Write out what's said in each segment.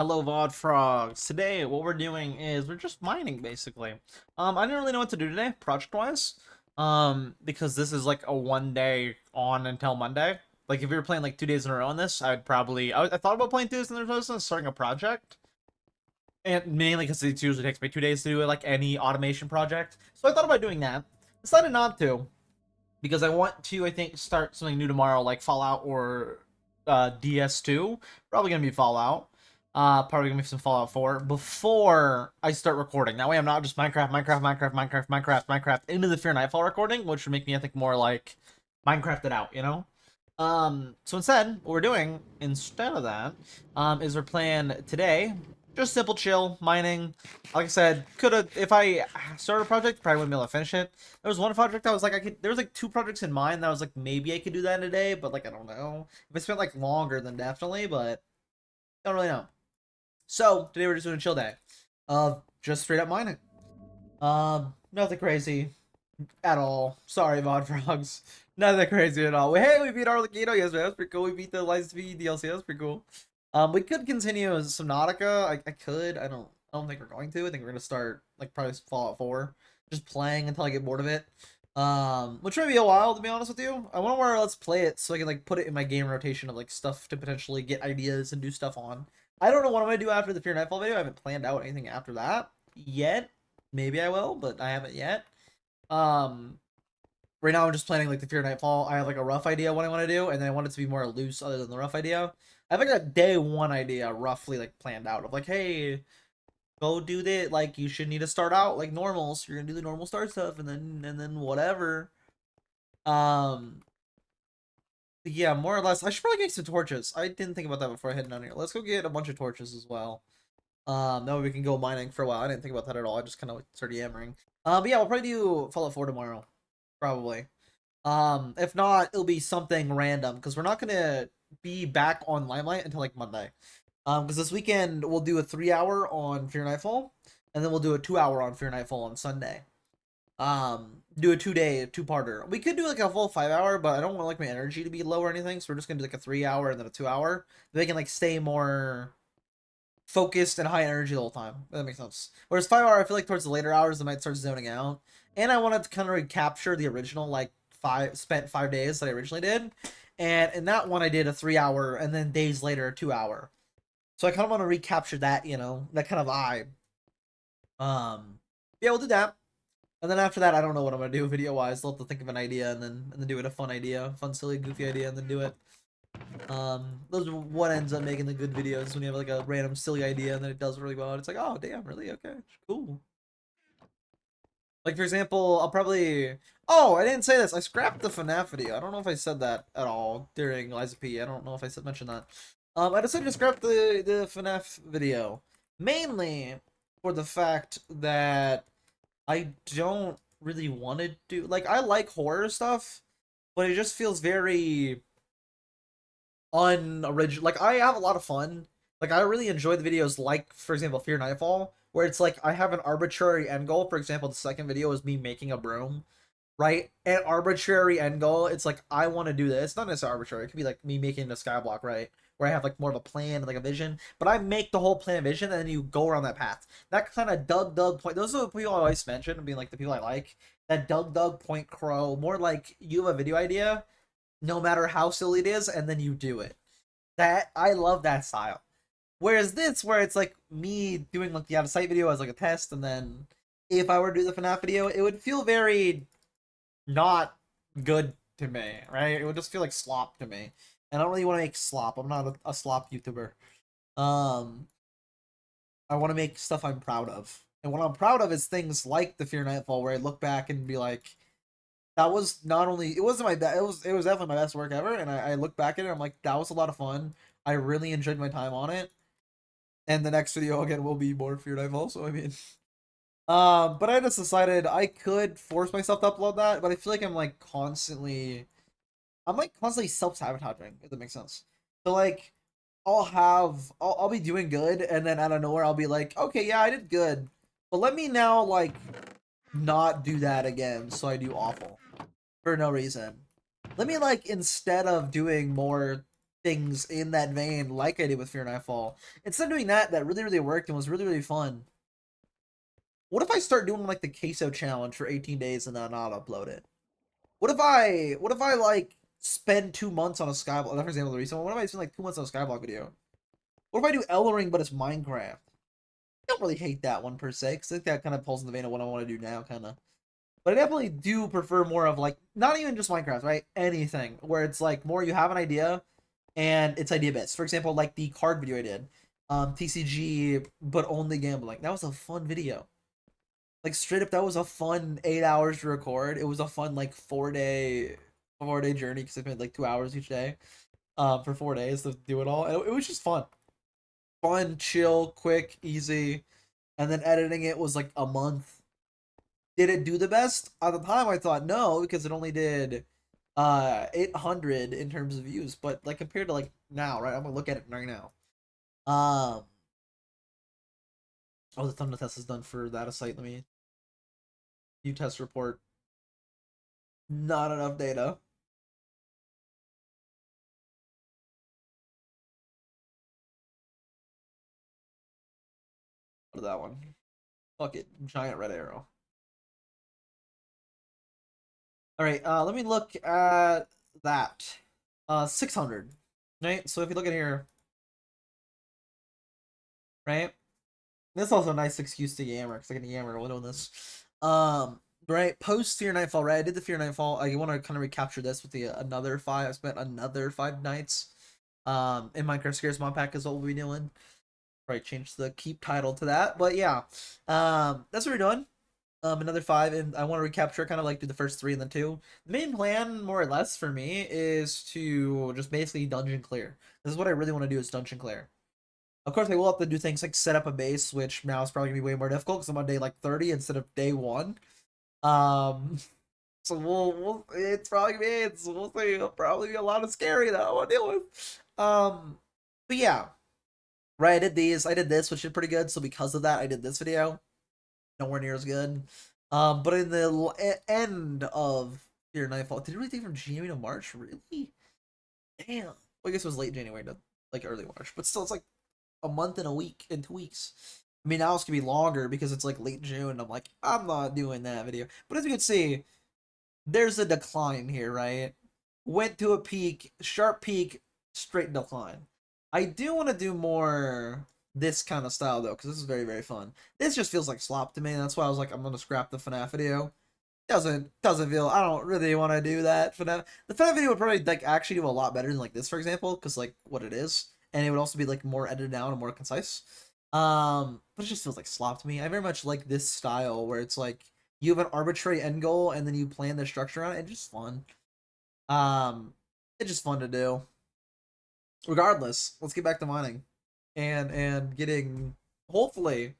Hello, VOD Frogs. Today, what we're doing is we're just mining, basically. I didn't really know what to do today, project-wise, because this is like a one day on until Monday. Like, if we were playing like 2 days in a row on this, I thought about playing 2 days in a row, starting a project, and mainly because it usually takes me 2 days to do it, like any automation project. So I thought about doing that. Decided not to, because I want to, I think, start something new tomorrow, like Fallout or DS2. Probably gonna be Fallout. Probably gonna be some Fallout 4 before I start recording. That way, I'm not just Minecraft into the Fear Nightfall recording, which would make me, I think, more like Minecrafted out, you know. So instead, what we're doing instead of that, is we're playing today just simple chill mining. Like I said, could have if I started a project, probably wouldn't be able to finish it. There was one project I was like, I could. There was like two projects in mind that I was like, maybe I could do that in a day, but like I don't know. If I spent like longer, then definitely, but don't really know. So today we're just doing a chill day of just straight up mining. Nothing crazy at all. Sorry, Mod Frogs. Nothing crazy at all. Hey, we beat Arlecchino yesterday. That's pretty cool. We beat the License V DLC. That's pretty cool. We could continue as Subnautica. I could. I don't think we're going to. I think we're gonna start like probably Fallout 4, just playing until I get bored of it. Which may be a while to be honest with you. I want to where let's play it so I can like put it in my game rotation of like stuff to potentially get ideas and do stuff on. I don't know what I'm gonna do after the Fear Nightfall video. I haven't planned out anything after that yet. Maybe I will, but I haven't yet. Um, right now I'm just planning like the Fear Nightfall. I have like a rough idea what I want to do, and then I want it to be more loose other than the rough idea. I have like a day one idea roughly like planned out of like, hey, go do that. Like you should need to start out like normal, so you're gonna do the normal start stuff, and then whatever. Um, yeah, more or less. I should probably get some torches. I didn't think about that before I headed down here. Let's go get a bunch of torches as well. That way we can go mining for a while. I didn't think about that at all. I just kind of started yammering. But yeah, we'll probably do Fallout 4 tomorrow. Probably. If not, it'll be something random because we're not gonna be back on Limelight until like Monday. Because this weekend we'll do a 3 hour on Fear Nightfall, and then we'll do a 2 hour on Fear Nightfall on Sunday. Do a 2 day two-parter. We could do like a full 5 hour, but I don't want like my energy to be low or anything, so we're just gonna do like a 3 hour and then a 2 hour. They can like stay more focused and high energy the whole time. That makes sense. Whereas 5 hour, I feel like towards the later hours, I might start zoning out. And I wanted to kind of recapture the original like spent 5 days that I originally did. And in that one, I did a 3 hour, and then days later a 2 hour. So I kind of want to recapture that, that kind of vibe. Yeah, we'll do that. And then after that, I don't know what I'm gonna do video wise. I'll have to think of an idea and then do it a fun idea, fun, silly, goofy idea, and then do it. Those are what ends up making the good videos when you have like a random silly idea and then it does really well. And it's like, oh damn, really? Okay, cool. Like for example, I'll probably. Oh, I didn't say this. I scrapped the FNAF video. I don't know if I said that at all during Liza P. I don't know if I said mentioned that. I decided to scrap the FNAF video mainly for the fact that I don't really want to do like I like horror stuff, but it just feels very unoriginal. Like I have a lot of fun. Like I really enjoy the videos like for example Fear Nightfall, where it's like I have an arbitrary end goal. For example, the second video is me making a broom, right? An arbitrary end goal. It's like I want to do this. It's not necessarily arbitrary. It could be like me making a skyblock, right? Where I have like more of a plan and like a vision, but I make the whole plan and vision, and then you go around that path. That kind of Doug point. Those are the people I always mention, being like the people I like. That Doug Point Crow. More like you have a video idea, no matter how silly it is, and then you do it. That I love that style. Whereas this, where it's like me doing like the out of sight video as like a test, and then if I were to do the FNAF video, it would feel very not good to me, right? It would just feel like slop to me. And I don't really want to make slop. I'm not a slop YouTuber. Um, I want to make stuff I'm proud of. And what I'm proud of is things like the Fear Nightfall, where I look back and be like, that was not only it wasn't my best, it was definitely my best work ever. And I look back at it, I'm like, that was a lot of fun. I really enjoyed my time on it. And the next video again will be more Fear Nightfall. So I mean, but I just decided I could force myself to upload that, but I feel like I'm like constantly self sabotaging. If that makes sense. So like, I'll be doing good, and then out of nowhere I'll be like, okay, yeah, I did good, but let me now like not do that again, so I do awful for no reason. Let me like instead of doing more things in that vein, like I did with Fear Nightfall. Instead of doing that, that really, really worked and was really, really fun. What if I start doing like the queso challenge for 18 days and then not upload it? What if I like spend 2 months on a Skyblock? For example, the recent one. What if I spend like 2 months on a Skyblock video? What if I do Ring but it's Minecraft? I don't really hate that one per se, because I think that kind of pulls in the vein of what I want to do now, kind of. But I definitely do prefer more of like not even just Minecraft, right? Anything where it's like more you have an idea and it's idea based. For example, like the card video I did, TCG but only gambling. That was a fun video. Like straight up, that was a fun 8 hours to record. It was a fun like 4 day journey because I spent like 2 hours each day, for 4 days to do it all. And it was just fun, chill, quick, easy. And then editing it was like a month. Did it do the best? At the time I thought no, because it only did 800 in terms of views, but like compared to like now, right? I'm gonna look at it right now. Oh, the thumbnail test is done for that site. Let me view test report. Not enough data. What is that one? Fuck it, giant red arrow. All right, let me look at that. 600, right? So if you look at here, right? This is also a nice excuse to yammer, because I can yammer while doing this. Right, post Fear Nightfall, right? I did the Fear Nightfall. I want to kind of recapture this with the another 5. I spent another 5 nights. In Minecraft Scares Mod Pack is what we'll be doing. Right, change the keep title to that. But yeah, that's what we're doing. Another 5, and I want to recapture, kind of like do the first 3 and then 2. The main plan, more or less, for me is to just basically dungeon clear. This is what I really want to do, is dungeon clear. Of course, I will have to do things like set up a base, which now is probably gonna be way more difficult because I'm on day like 30 instead of day 1. Um, so it's probably gonna be we'll see. It'll probably be a lot of scary that I want to deal with. But yeah, right. I did these. I did this, which did pretty good. So because of that, I did this video. Nowhere near as good. But in the end of Fear Nightfall, did it really take from January to March? Really? Damn. Well, I guess it was late January to like early March, but still, it's like a month and a week and 2 weeks. I mean, now it's gonna be longer because it's like late June. And I'm like, I'm not doing that video. But as you can see, there's a decline here, right? Went to a peak, sharp peak, straight decline. I do want to do more this kind of style though, because this is very, very fun. This just feels like slop to me. That's why I was like, I'm gonna scrap the FNAF video. Doesn't feel. I don't really want to do that FNAF. The FNAF video would probably like actually do a lot better than like this, for example, because like what it is, and it would also be like more edited down and more concise. But it just feels like slop to me. I very much like this style where it's like you have an arbitrary end goal and then you plan the structure on it. It's just fun. Um, it's just fun to do. Regardless, let's get back to mining and getting hopefully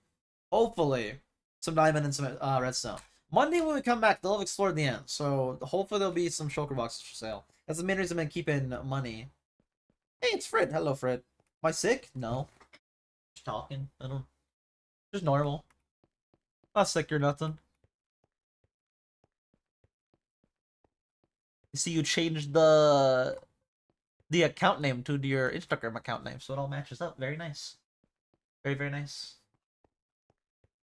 some diamond and some redstone. Monday when we come back, they'll have explored the end, so hopefully there'll be some shulker boxes for sale. That's the main reason I've been keeping money. Hey, it's Fred. Hello, Fred. Am I sick? No. Just talking. I don't. Just normal. Not sick or nothing. You see, you changed the account name to your Instagram account name, so it all matches up. Very nice. Very, very nice.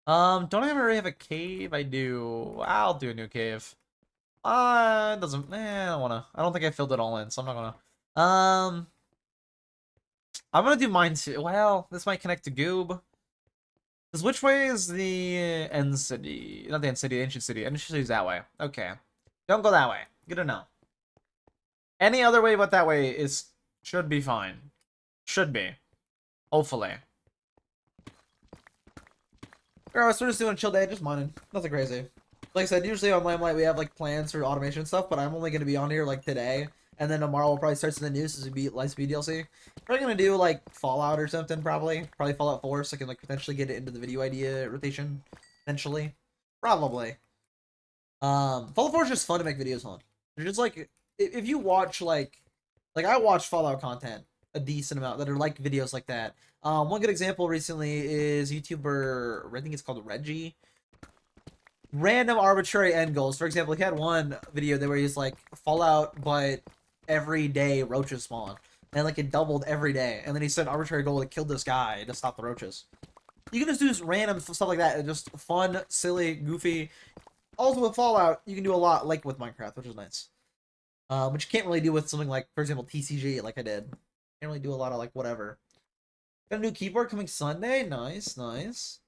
Don't I already have a cave? I do. I'll do a new cave. It doesn't. I don't wanna. I don't think I filled it all in, so I'm not gonna. I'm gonna do mine too. Well, this might connect to Goob. Because which way is the end city? Not the end city, the ancient city. Ancient city is that way. Okay. Don't go that way. Good to know. Any other way but that way should be fine. Should be. Hopefully. Alright, so we're just doing a chill day, just mining. Nothing crazy. Like I said, usually on Limelight we have like plans for automation stuff, but I'm only gonna be on here like today, and then tomorrow we'll probably start some of the news as we beat Lightspeed DLC. Probably gonna do like Fallout or something, probably Fallout 4, so I can like potentially get it into the video idea rotation. Potentially. Probably. Fallout 4 is just fun to make videos on. They're just like if you watch like I watch Fallout content a decent amount that are like videos like that. One good example recently is YouTuber, I think it's called Reggie. Random arbitrary end goals. For example, he had one video there where he's like Fallout, but every day roaches spawn. and like it doubled every day. And then he set an arbitrary goal to kill this guy to stop the roaches. You can just do just random stuff like that. Just fun, silly, goofy. Also with Fallout, you can do a lot like with Minecraft, which is nice. Which you can't really do with something like, for example, TCG, like I did. Can't really do a lot of like whatever. Got a new keyboard coming Sunday. Nice, nice.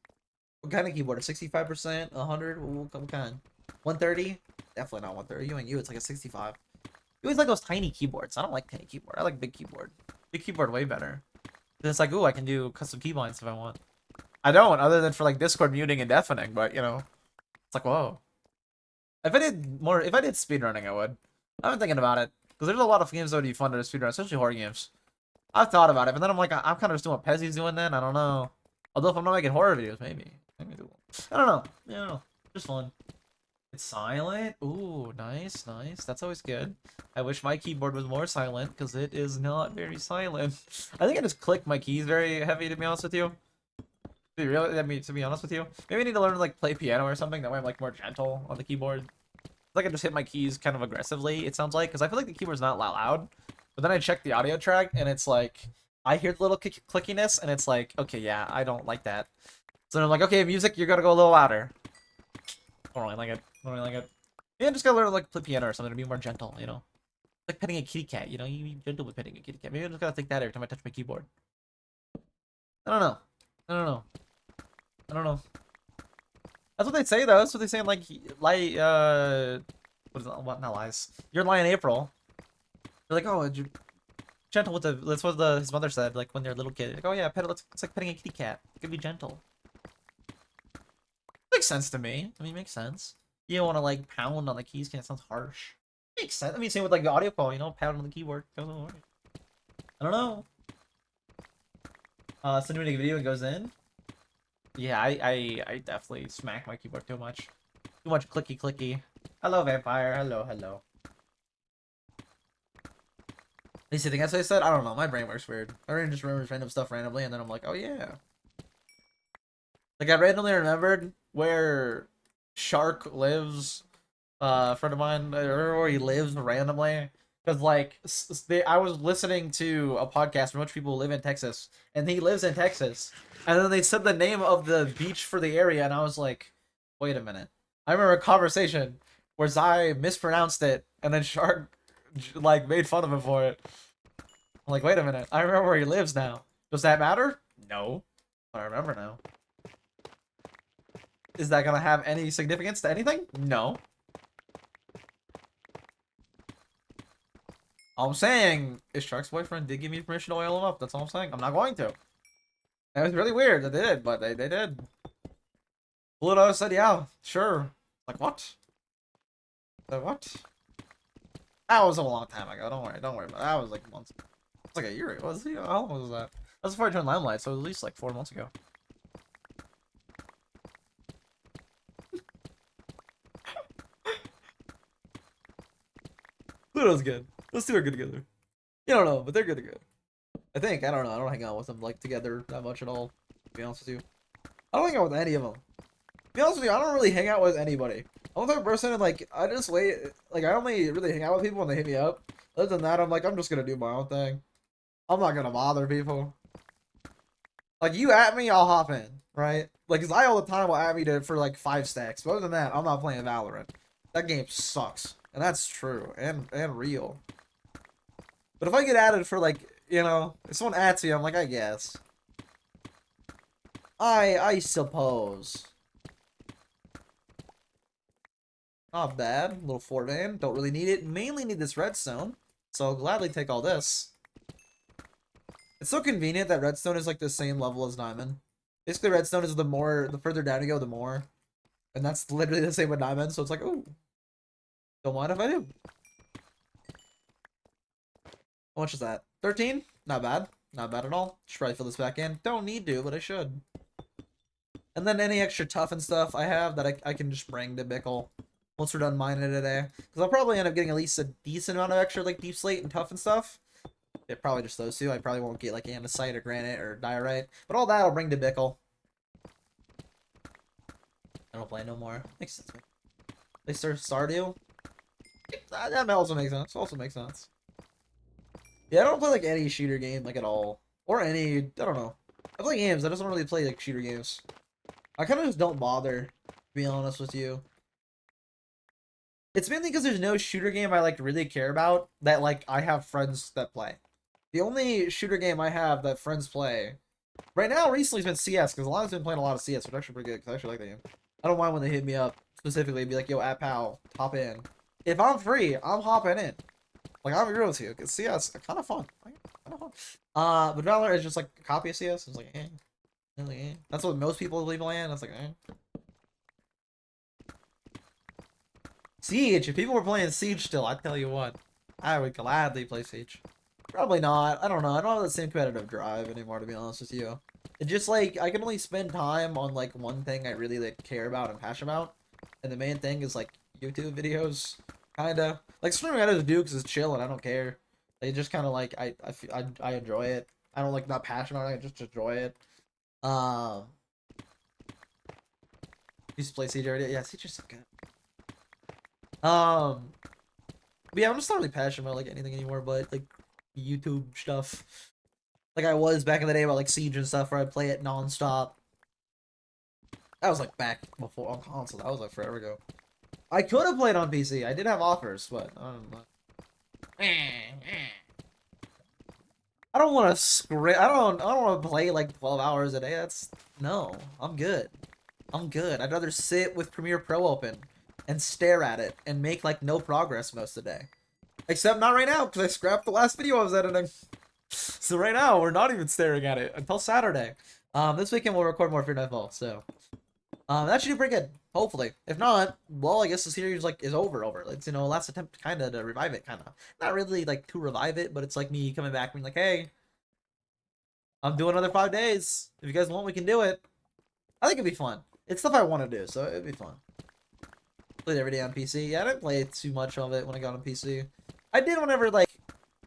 What kind of keyboard? A 65%, 100? What kind? 130? Definitely not 130. You and you, it's like a 65. You always like those tiny keyboards. I don't like tiny keyboard. I like big keyboard. Big keyboard way better. Then it's like, ooh, I can do custom keybinds if I want. I don't, other than for like Discord muting and deafening, but you know, it's like, whoa. If I did speedrunning, I would. I've been thinking about it. Because there's a lot of games that would be fun to speedrun, especially horror games. I've thought about it, but then I'm like, I'm kind of just doing what Pezzy's doing then. I don't know. Although if I'm not making horror videos, maybe. I don't know. You know, just fun. It's silent. Ooh, nice, nice. That's always good. I wish my keyboard was more silent, because it is not very silent. I think I just click my keys very heavy, to be honest with you. To be honest with you. Maybe I need to learn to like play piano or something. That way I'm like more gentle on the keyboard. Like I just hit my keys kind of aggressively, it sounds like, because I feel like the keyboard's not loud. But then I check the audio track and it's like I hear the little clickiness and it's like, okay, yeah, I don't like that. So I'm like, okay, music, you're gonna go a little louder. I don't really like it. I don't really like it. Yeah, just gotta learn to like play piano or something to be more gentle, you know? Like petting a kitty cat, you know? You be gentle with petting a kitty cat. Maybe I just gotta think that every time I touch my keyboard. I don't know. I don't know. I don't know. That's what they say though. That's what they say in like what is it? What, not lies. You're lying April. They're like, oh, gentle with the. That's what his mother said. Like when they're a little kid. Like, oh yeah, it's like petting a kitty cat. It can be gentle. Makes sense to me. I mean, makes sense. You don't want to like pound on the keys because it sounds harsh. Makes sense. I mean, same with like the audio call. You know, pound on the keyboard. I don't know. Send me a video and goes in. Yeah, I definitely smack my keyboard too much. Too much clicky clicky. Hello, vampire. Hello, hello. At least you think that's what I said? I don't know. My brain works weird. My brain just remembers random stuff randomly, and then I'm like, oh yeah. Like, I randomly remembered where Shark lives. A friend of mine, I remember where he lives randomly. Because, like, I was listening to a podcast from which people live in Texas, and he lives in Texas. And then they said the name of the beach for the area, and I was like, wait a minute. I remember a conversation where Zai mispronounced it, and then Shark, like, made fun of him for it. I'm like, wait a minute. I remember where he lives now. Does that matter? No. But I remember now. Is that gonna have any significance to anything? No. All I'm saying is Shark's boyfriend did give me permission to oil him up. That's all I'm saying. I'm not going to. It was really weird that they did, but they did. Pluto said, yeah, sure. Like, what? Like, what? That was a long time ago. Don't worry about it. That was like months. It's like a year ago. How long was that? That was before I joined Limelight, so it was at least like 4 months ago. Pluto's good. Those two are good together. You don't know, but they're good together. I think. I don't know. I don't hang out with them like together that much at all. To be honest with you, I don't hang out with any of them. To be honest with you, I don't really hang out with anybody. I'm the type of person and like I just wait. Like I only really hang out with people when they hit me up. Other than that, I'm like I'm just gonna do my own thing. I'm not gonna bother people. Like you at me, I'll hop in, right? Like, cause I all the time will at me for like 5 stacks. But other than that, I'm not playing Valorant. That game sucks, and that's true and real. But if I get added for like, you know, if someone adds me, I'm like, I guess. I suppose. Not bad. Little Fort van. Don't really need it. Mainly need this redstone. So I'll gladly take all this. It's so convenient that redstone is like the same level as diamond. Basically, redstone is the further down you go, the more. And that's literally the same with diamond. So it's like, ooh. Don't mind if I do. How much is that? 13? Not bad. Not bad at all. Should probably fill this back in. Don't need to, but I should. And then any extra tough and stuff I have that I can just bring to Bickle once we're done mining today. Because I'll probably end up getting at least a decent amount of extra like deep slate and tough and stuff. Yeah, probably just those two. I probably won't get like andesite or granite or diorite. But all that I'll bring to Bickle. I don't play no more. Makes sense. They start Stardew. That also makes sense. Also makes sense. Yeah, I don't play like any shooter game like at all, or any. I don't know. I play games. I just don't really play like shooter games. I kind of just don't bother. To be honest with you, it's mainly because there's no shooter game I like really care about that like I have friends that play. The only shooter game I have that friends play right now recently has been CS because a lot of been playing a lot of CS, which is actually pretty good because I actually like the game. I don't mind when they hit me up specifically and be like, "Yo, at pal, hop in." If I'm free, I'm hopping in. Like I'm real with you, because CS kind of fun. Kind of fun. But Valorant is just like a copy of CS. It's like, That's what most people leave land. It's like, Siege. If people were playing Siege still, I tell you what, I would gladly play Siege. Probably not. I don't know. I don't have the same competitive drive anymore, to be honest with you. It's just like I can only spend time on like one thing I really like care about and passionate about, and the main thing is like YouTube videos, kinda. Like streaming out of Dukes is chill and I don't care. They just kind of like I enjoy it. I don't like not passionate about it. I just enjoy it. Um, used to play Siege already. Yeah, Siege is so good. But yeah, I'm just not really passionate about like anything anymore, but like YouTube stuff. Like I was back in the day about like Siege and stuff, where I'd play it nonstop. That was like back before on console. That was like forever ago. I could have played on PC. I did have offers, but I don't know. I don't want to script. I don't want to play like 12 hours a day. That's no. I'm good. I'm good. I'd rather sit with Premiere Pro open and stare at it and make like no progress most of the day. Except not right now because I scrapped the last video I was editing. So right now we're not even staring at it until Saturday. This weekend we'll record more for Nightfall. So that should be pretty good. Hopefully. If not, well, I guess the series like is over. It's last attempt kind of to revive it, kind of. Not really like to revive it, but it's like me coming back and being like, hey, I'm doing another 5 days. If you guys want, we can do it. I think it'd be fun. It's stuff I want to do, so it'd be fun. Played every day on PC. Yeah, I didn't play too much of it when I got on PC. I did whenever like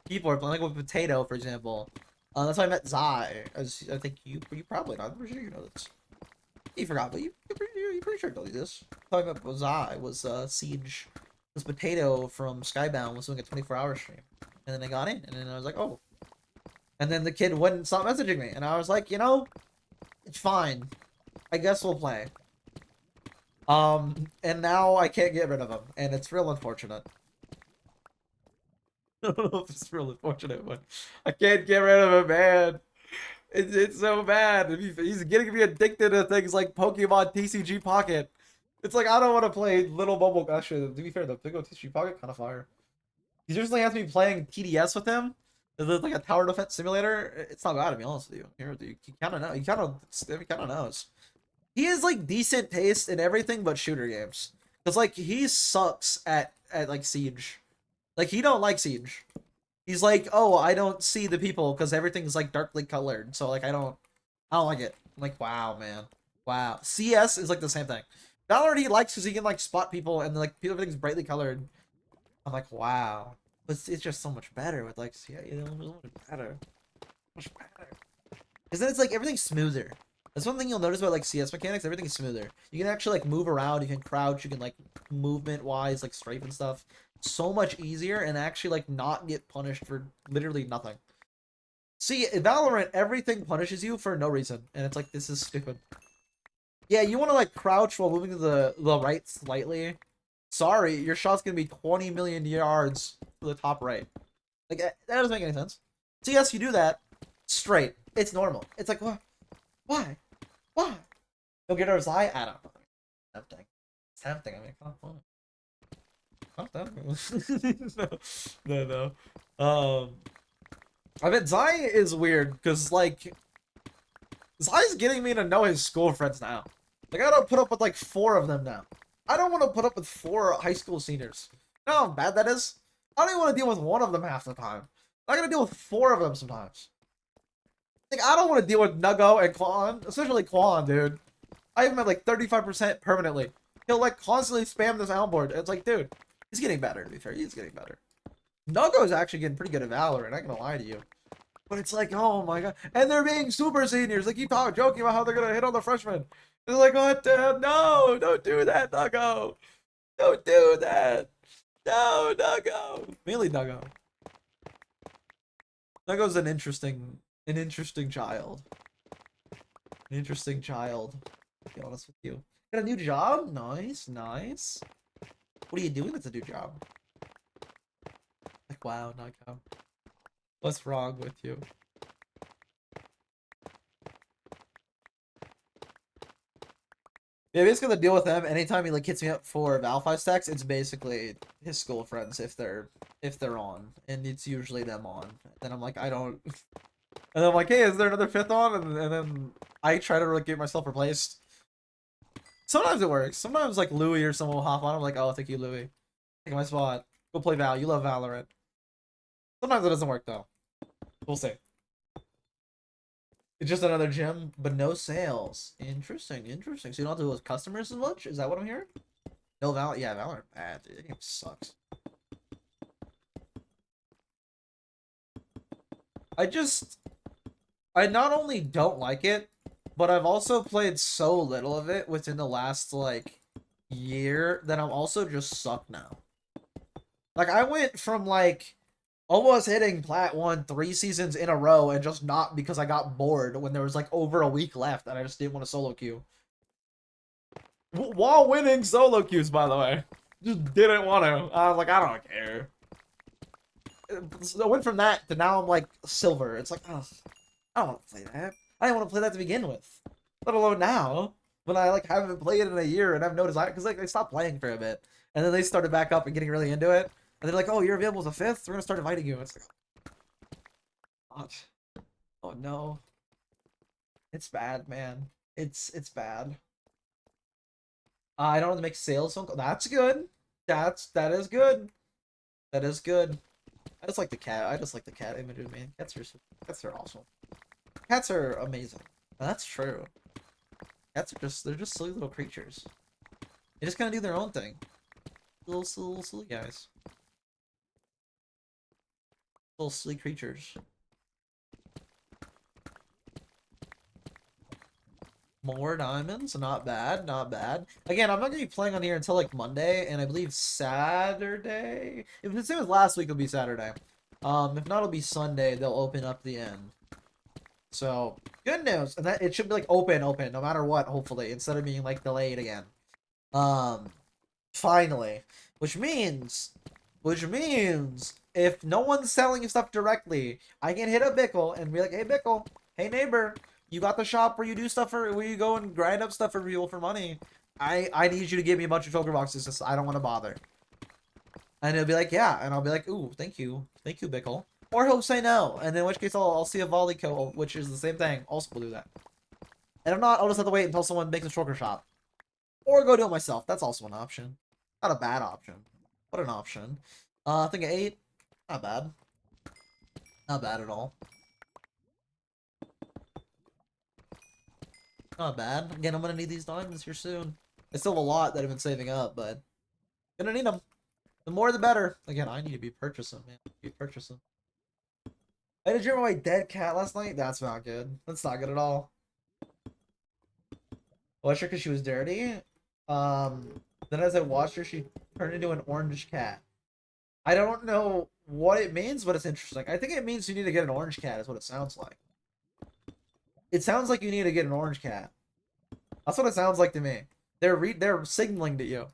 people are playing, like with Potato, for example. That's how I met Zai. As I think you probably not. I'm pretty sure you know this. You forgot, but you pretty sure know this. How I met Zai was Siege. This Potato from Skybound was doing a 24-hour stream, and then I got in, and then I was like, oh. And then the kid wouldn't stop messaging me, and I was like, it's fine. I guess we'll play. And now I can't get rid of him, and it's real unfortunate. I don't know if it's real unfortunate, but I can't get rid of him, man. It's so bad. He's getting me addicted to things like Pokemon TCG Pocket. It's like I don't want to play Little Bubble. Actually, to be fair, the Big O TCG Pocket kind of fire. He usually has me playing TDS with him. It's like a tower defense simulator. It's not bad, to be honest with you. You kind of know. He kind of knows. He has like decent taste in everything but shooter games. Cause like he sucks at like Siege. Like he don't like Siege. He's like, oh, I don't see the people because everything's like darkly colored. So like I don't like it. I'm like, wow, man. Wow. CS is like the same thing. Valorant he likes because he can like spot people and like everything's brightly colored. I'm like, wow. But it's just so much better with like CS, so much better. Much better. Because then it's like everything's smoother. That's one thing you'll notice about like CS mechanics, everything's smoother. You can actually like move around, you can crouch, you can like movement wise, like strafe and stuff. So much easier and actually like not get punished for literally nothing. See, Valorant, everything punishes you for no reason. And it's like, this is stupid. Yeah, you want to like crouch while moving to the right slightly. Sorry, your shot's gonna be 20 million yards to the top right. Like, that doesn't make any sense. So yes, you do that straight. It's normal. It's like, what? Why? Why? You'll get our Zai. I don't know. Tempting. It's tempting. I mean, come on. No. I mean, Zai is weird because like Zai's getting me to know his school friends now. Like I don't put up with like 4 of them now. I don't want to put up with 4 high school seniors. You know how bad that is? I don't even want to deal with 1 of them half the time. I gotta deal with 4 of them sometimes. Like I don't want to deal with Nuggo and Quan, especially Quan, dude. I have him at like 35% permanently. He'll like constantly spam this soundboard. It's like, dude, he's getting better, to be fair. He's getting better. Nuggo's actually getting pretty good at Valorant, not gonna lie to you. But it's like, oh my god. And they're being super seniors. They keep joking about how they're gonna hit on the freshmen. It's like, what the hell? No, don't do that, Nuggo. Don't do that. No, Nuggo. Mainly Nuggo. That goes an interesting child. An interesting child. To be honest with you. Got a new job? Nice, nice. What are you doing with the new job? Like, wow, not go. What's wrong with you? Yeah, basically the deal with him, anytime he like hits me up for Valfi stacks, it's basically his school friends if they're on. And it's usually them on. Then I'm like, I don't and I'm like, hey, is there another fifth on? And then I try to like get myself replaced. Sometimes it works. Sometimes like Louis or someone will hop on. I'm like, oh, thank you, Louis. Take my spot. Go play Val. You love Valorant. Sometimes it doesn't work though. We'll see. It's just another gym, but no sales. Interesting, interesting. So you don't have to deal with customers as much? Is that what I'm hearing? No Valorant. Yeah, Valorant bad, dude. That game sucks. I not only don't like it, but I've also played so little of it within the last like year that I'm also just suck now. Like I went from like almost hitting Plat 1 3 seasons in a row and just not because I got bored when there was like over a week left and I just didn't want to solo queue. While winning solo queues, by the way. Just didn't want to. I was like, I don't care. So I went from that to now I'm like silver. It's like, oh, I don't want to play that. I didn't want to play that to begin with. Let alone now, when I like haven't played it in a year and I've noticed because like they stopped playing for a bit. And then they started back up and getting really into it. And they're like, oh, you're available as a fifth? We're gonna start inviting you. It's like, oh no. It's bad, man. It's bad. I don't want to make sales phone call. That's good. That is good. That is good. I just like the cat. I just like the cat images, man. Cats are awesome. Cats are amazing. That's true. Cats are they're just silly little creatures. They just kind of do their own thing. Little silly guys. Little silly creatures. More diamonds, not bad, not bad. Again, I'm not gonna be playing on here until like Monday, and I believe Saturday. If it's the same as last week, it'll be Saturday. If not, it'll be Sunday. They'll open up the end. So good news, and that it should be like open, no matter what. Hopefully, instead of being like delayed again. Finally, which means if no one's selling stuff directly, I can hit up Bickle and be like, hey Bickle, hey neighbor, you got the shop where you do stuff where you go and grind up stuff for people for money. I need you to give me a bunch of choker boxes because I don't want to bother. And he'll be like, yeah, and I'll be like, ooh, thank you, Bickle. Or he'll say no, and in which case I'll see a volley kill, which is the same thing. Also, will do that. And if not, I'll just have to wait until someone makes a choker shop, or go do it myself. That's also an option. Not a bad option. What an option. I think 8. Not bad. Not bad at all. Not bad. Again, I'm gonna need these diamonds here soon. I still have a lot that I've been saving up, but gonna need them. The more the better. Again, I need to be purchasing, man. Be purchasing. I had a dream of my dead cat last night. That's not good. That's not good at all. Watched her because she was dirty. Then as I watched her, she turned into an orange cat. I don't know what it means, but it's interesting. I think it means you need to get an orange cat, is what it sounds like. It sounds like you need to get an orange cat. That's what it sounds like to me. They're signaling to you.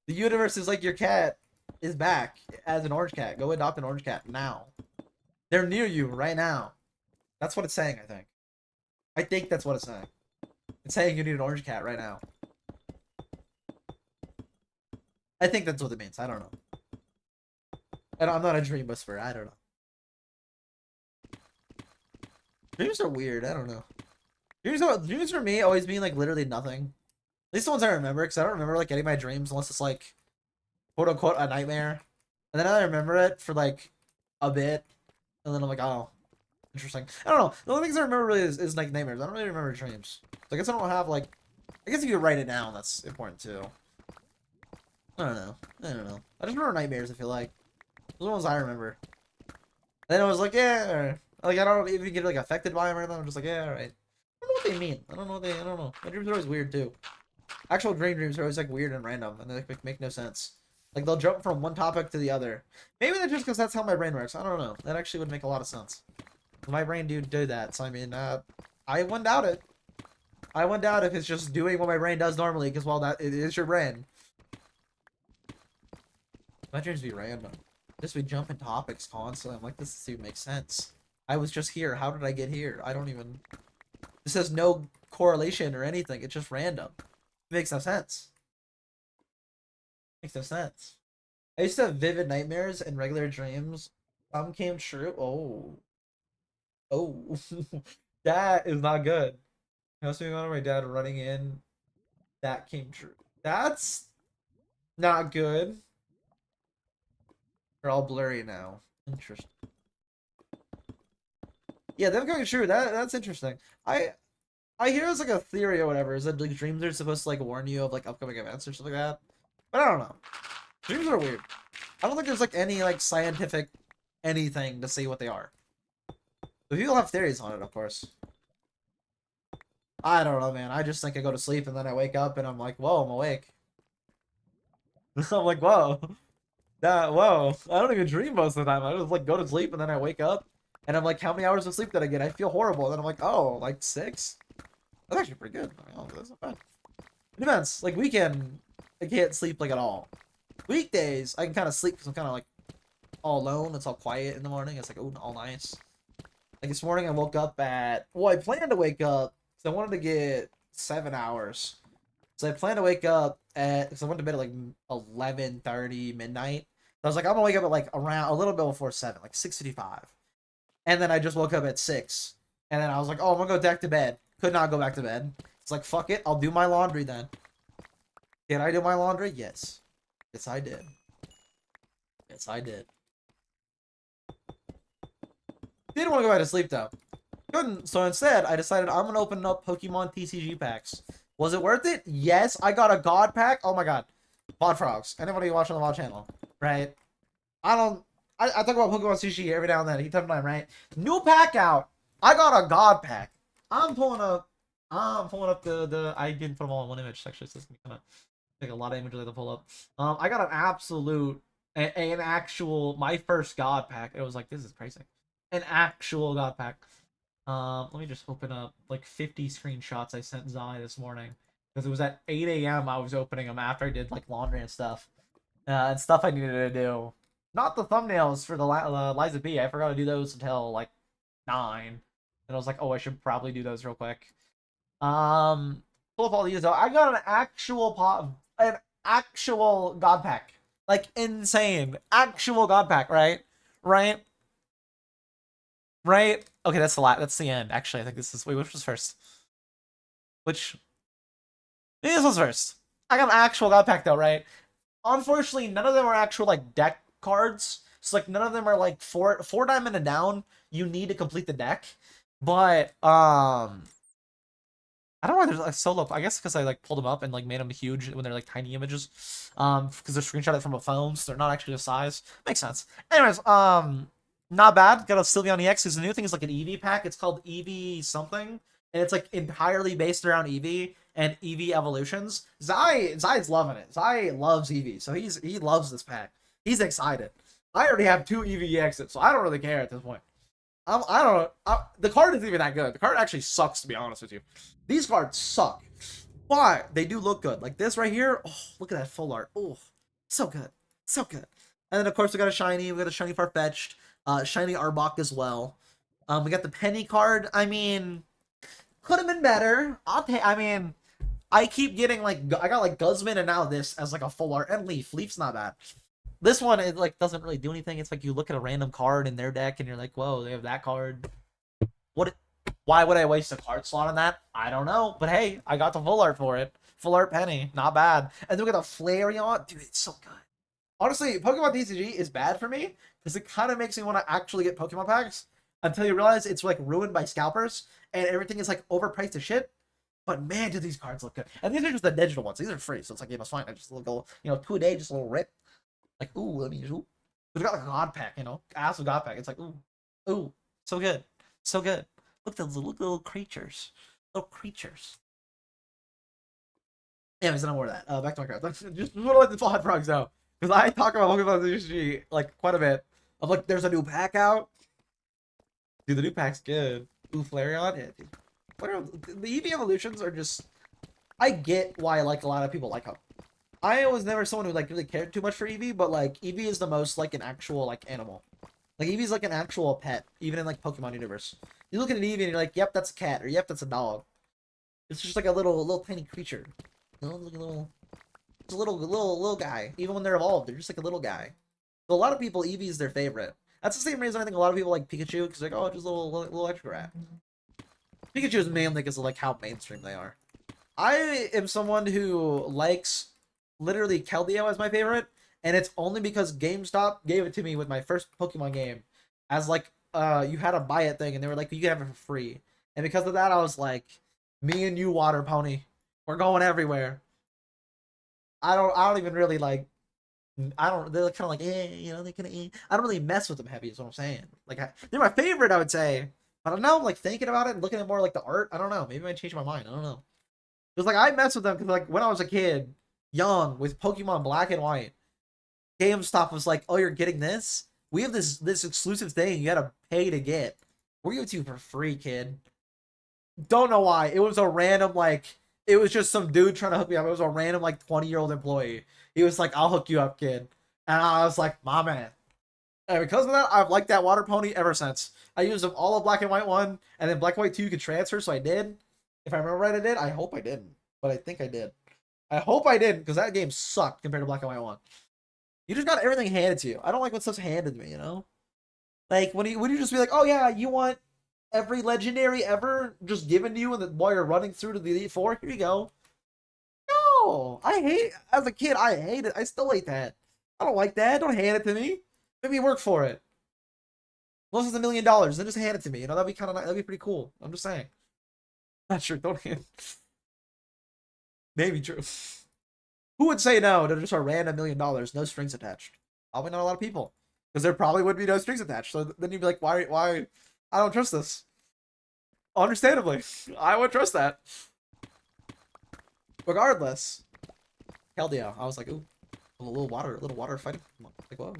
The universe is like, your cat is back as an orange cat. Go adopt an orange cat now. They're near you right now. That's what it's saying, I think. I think that's what it's saying. It's saying you need an orange cat right now. I think that's what it means. I don't know. And I'm not a dream whisperer. I don't know. Dreams are weird. I don't know. Dreams for me always mean like literally nothing. At least the ones I remember, because I don't remember like getting my dreams unless it's like quote unquote a nightmare. And then I remember it for like a bit, and then I'm like, oh, interesting. I don't know. The only things I remember really is like nightmares. I don't really remember dreams. So I guess I don't have like. I guess if you write it down, that's important too. I don't know. I just remember nightmares. I feel like those are the ones I remember. Then I was like, yeah, like I don't even get like affected by them or anything. I'm just like, yeah, alright. I don't know what they mean. I don't know. My dreams are always weird too. Actual dreams are always like weird and random, and they like, make no sense. Like they'll jump from one topic to the other. Maybe that's just because that's how my brain works. I don't know. That actually would make a lot of sense. My brain do that, so I mean, I wouldn't doubt it. I wouldn't doubt if it's just doing what my brain does normally, because, well, that it is your brain. My dreams be random. Just be jumping topics constantly. I'm like, this doesn't even make sense. I was just here. How did I get here? I don't even... This has no correlation or anything. It's just random. It makes no sense. Makes no sense. I used to have vivid nightmares and regular dreams. Some came true. Oh. Oh. That is not good. I was thinking about my dad running in. That came true. That's not good. They're all blurry now. Interesting. Yeah, them coming true. That's interesting. I hear it's like a theory or whatever. Is that like dreams are supposed to like warn you of like upcoming events or something like that? But I don't know. Dreams are weird. I don't think there's like any like scientific anything to say what they are. But people have theories on it, of course. I don't know, man. I just think I go to sleep and then I wake up and I'm like, whoa, I'm awake. I'm like, whoa. Whoa. I don't even dream most of the time. I just like go to sleep and then I wake up and I'm like, how many hours of sleep did I get? I feel horrible. And then I'm like, oh, like 6? That's actually pretty good. I mean, oh, that's not bad. It depends. Like weekend, I can't sleep like at all. Weekdays, I can kind of sleep because I'm kind of like all alone. It's all quiet in the morning. It's like, oh, all nice. Like this morning, I woke up at... Well, I planned to wake up because I wanted to get 7 hours. So I planned to wake up at... Because I went to bed at like 11:30, midnight. So I was like, I'm going to wake up at like around a little bit before 7, like 6:55. And then I just woke up at 6. And then I was like, oh, I'm going to go back to bed. Could not go back to bed. It's like, fuck it. I'll do my laundry then. Did I do my laundry? Yes. Yes, I did. Yes, I did. Didn't want to go back to sleep, though. Couldn't. So instead, I decided I'm going to open up Pokemon TCG packs. Was it worth it? Yes. I got a God pack. Oh, my God. Pod Frogs. Anybody watching the VOD channel, right? I talk about Pokemon TCG every now and then. He took time, right? New pack out. I got a God pack. I'm pulling up the I didn't put them all in one image actually, so it's gonna kind of take a lot of images to pull up. I got an absolute an actual my first God pack. It was like, this is crazy. An actual God pack. Let me just open up like 50 screenshots I sent Zai this morning because it was at 8 a.m. I was opening them after I did like laundry and stuff and stuff I needed to do. Not the thumbnails for the Liza P. I forgot to do those until like 9. And I was like, oh, I should probably do those real quick. Pull up all these though. I got an actual God pack. Like insane. Actual God pack, right? Right? Right? Okay, that's the end. Actually, I think this is which was first? This was first. I got an actual God pack though, right? Unfortunately, none of them are actual like deck cards. So like none of them are like four diamond and down. You need to complete the deck. But I don't know why there's like solo. I guess because I like pulled them up and like made them huge when they're like tiny images. Because they're screenshotted from a phone, so they're not actually the size. Makes sense. Anyways, not bad. Got a Sylveon EX. There's a new thing. It's like an EV pack. It's called EV something, and it's like entirely based around EV and EV evolutions. Zai's loving it. Zai loves EV, so he loves this pack. He's excited. I already have 2 EV EXs, so I don't really care at this point. I don't know. The card isn't even that good. The card actually sucks, to be honest with you. These cards suck. But they do look good. Like this right here. Oh, look at that full art. Oh, so good. So good. And then, of course, we got a shiny. We got a shiny Farfetch'd. Shiny Arbok as well. We got the Penny card. I mean, could have been better. I mean, I keep getting, like, I got, like, Guzman and now this as, like, a full art. And Leaf. Leaf's not bad. This one, it like doesn't really do anything. It's like you look at a random card in their deck and you're like, whoa, they have that card. Why would I waste a card slot on that? I don't know. But hey, I got the full art for it. Full art Penny. Not bad. And then we got the Flareon. Dude, it's so good. Honestly, Pokemon TCG is bad for me because it kind of makes me want to actually get Pokemon packs until you realize it's like ruined by scalpers and everything is like overpriced as shit. But man, do these cards look good. And these are just the digital ones. These are free. So it's like, yeah, it's fine. I just go, 2 a day, just a little rip. Like, ooh, let me ooh. We've got like a God pack, Ass of God pack. It's like, ooh, so good. So good. Look at those little creatures. Little creatures. Anyways, no more of that. Back to my cards. Just want to let the Pod Frogs know. Because I talk about Pokemon TCG like quite a bit. Of like, there's a new pack out. Dude, the new pack's good. Ooh, Flareon. Yeah, dude. The EV evolutions are just. I get why like a lot of people like them. I was never someone who like really cared too much for EV, but like EV is the most like an actual like animal. Like Eevee's like an actual pet, even in like Pokemon universe. You look at an Eevee and you're like, yep, that's a cat, or yep, that's a dog. It's just like a little tiny creature. Like it's a little guy. Even when they're evolved, they're just like a little guy. So a lot of people, Eevee is their favorite. That's the same reason I think a lot of people like Pikachu, because like, oh, it's just a little extra rat. Pikachu is mainly because of like how mainstream they are. I am someone who likes literally Keldeo as my favorite, and it's only because GameStop gave it to me with my first Pokemon game as like you had to buy it thing, and they were like you could have it for free. And because of that, I was like, me and you, Water Pony, we're going everywhere. I don't even really like. I don't. They're kind of like, you know, they kind of. I don't really mess with them heavy. Is what I'm saying. Like, they're my favorite, I would say. But now I'm like thinking about it and looking at more like the art. I don't know. Maybe I changed my mind. I don't know. Because like I mess with them because like when I was a kid, young with Pokemon Black and White, GameStop was like, "Oh, you're getting this? We have this exclusive thing you gotta pay to get. We're giving it to you for free, kid." Don't know why. It was a random like it was just some dude trying to hook me up. It was a random like 20-year-old employee. He was like, "I'll hook you up, kid," and I was like, "My man." And because of that, I've liked that water pony ever since. I used them all of Black and White 1, and then Black and White 2 you could transfer, so I did. If I remember right, I did. I hope I didn't, but I think I did. I hope I didn't, because that game sucked compared to Black and White 1. You just got everything handed to you. I don't like when stuff's handed to me, you know? Like, when you just be like, oh yeah, you want every legendary ever just given to you and while you're running through to the Elite Four? Here you go. No! I hate, as a kid, I hate it. I still hate that. I don't like that. Don't hand it to me. Make me work for it. Unless it's $1,000,000, then just hand it to me. You know, that'd be kind of nice. That'd be pretty cool. I'm just saying. Not sure. Don't hand. Maybe true. Who would say no to just a random $1,000,000, no strings attached? Probably not a lot of people, because there probably would be no strings attached. So then you'd be like, why? I don't trust this. Understandably, I would trust that. Regardless, hell yeah, I was like, ooh, a little water fighting. Like, whoa,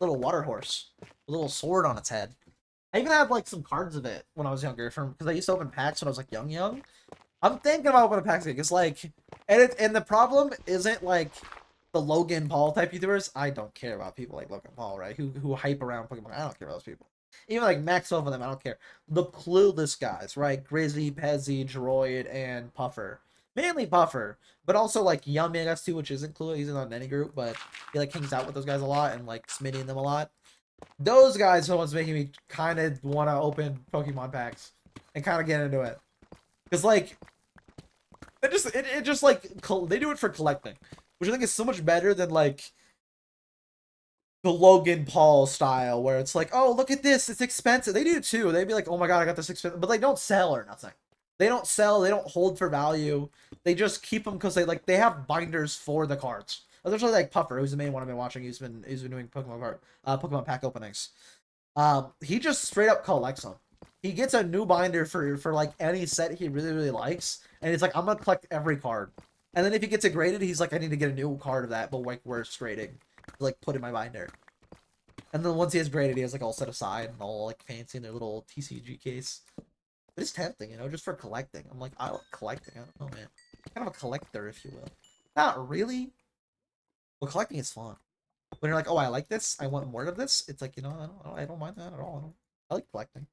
little water horse, a little sword on its head. I even had like some cards of it when I was younger, from because I used to open packs when I was like young. I'm thinking about opening packs again. It's like, and the problem isn't like the Logan Paul type YouTubers. I don't care about people like Logan Paul, right? Who hype around Pokemon. I don't care about those people. Even like Maxwell for them, I don't care. The clueless guys, right? Grizzy, Pezzy, Droid, and Puffer. Mainly Puffer, but also like Young Man X2, which isn't clueless. He's not in any group, but he like hangs out with those guys a lot and like Smitty and them a lot. Those guys are the ones making me kind of want to open Pokemon packs and kind of get into it. Because like it just like they do it for collecting, which I think is so much better than like the Logan Paul style, where it's like, oh, look at this, it's expensive. They do too. They'd be like, oh my god, I got this expensive, but they don't sell or nothing. They don't sell. They don't hold for value. They just keep them because they have binders for the cards. Especially like Puffer, who's the main one I've been watching. He's been doing Pokemon pack openings. He just straight up collects them. He gets a new binder for like any set he really likes, and he's like, I'm gonna collect every card. And then if he gets it graded, he's like, I need to get a new card of that, but like worse grading, to, like put in my binder. And then once he has graded, he has like all set aside and all like fancy in their little TCG case. But it's tempting, you know, just for collecting. I'm like, I like collecting. I don't know, man. Kind of a collector, if you will. Not really, but collecting is fun. When you're like, oh, I like this, I want more of this. It's like, you know, I don't mind that at all. I like collecting.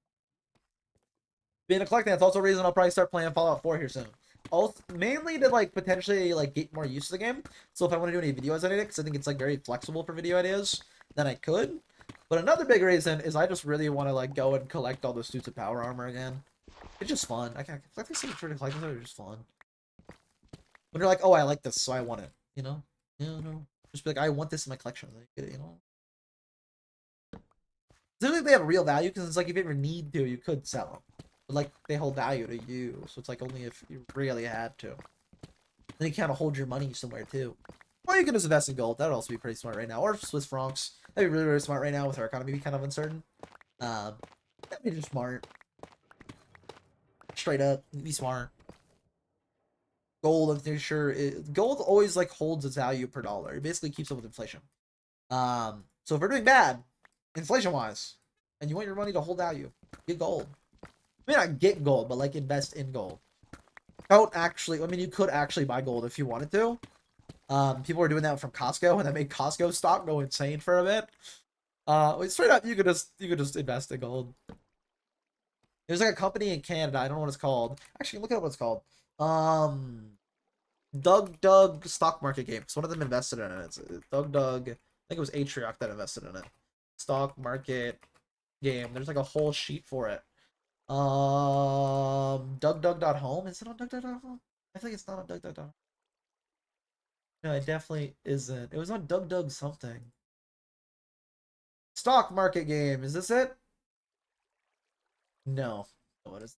Being a collecting, that's also a reason I'll probably start playing Fallout 4 here soon. Also, mainly to like potentially like get more used to the game. So if I want to do any videos on it, because I think it's like very flexible for video ideas, then I could. But another big reason is I just really want to like go and collect all the suits of power armor again. It's just fun. I like this sort of collecting are just fun. When you're like, oh, I like this, so I want it. You know? Yeah, no. Just be like, I want this in my collection. Like, get it, you know? I think they have real value because it's like if you ever need to, you could sell them. But like they hold value to you, so it's like only if you really had to. Then you kind of hold your money somewhere too. Or you can just invest in gold. That would also be pretty smart right now. Or Swiss francs. That'd be really, really smart right now with our economy being kind of uncertain. That'd be just smart. Straight up, be smart. Gold, I'm pretty sure. Gold always like holds its value per dollar. It basically keeps up with inflation. So if we're doing bad, inflation-wise, and you want your money to hold value, Get gold. I mean, not get gold, but like invest in gold. Don't actually. I mean, you could actually buy gold if you wanted to. People were doing that from Costco, and that made Costco stock go insane for a bit. Straight up, you could just invest in gold. There's like a company in Canada. I don't know what it's called. Actually, look at what it's called. Um, Doug stock market game. So one of them invested in it. It's Doug. I think it was Atrioc that invested in it. Stock market game. There's like a whole sheet for it. Home. Is it on Home? I think it's not on Home. No, it definitely isn't. It was on Doug something. Stock market game. Is this it? No. What is?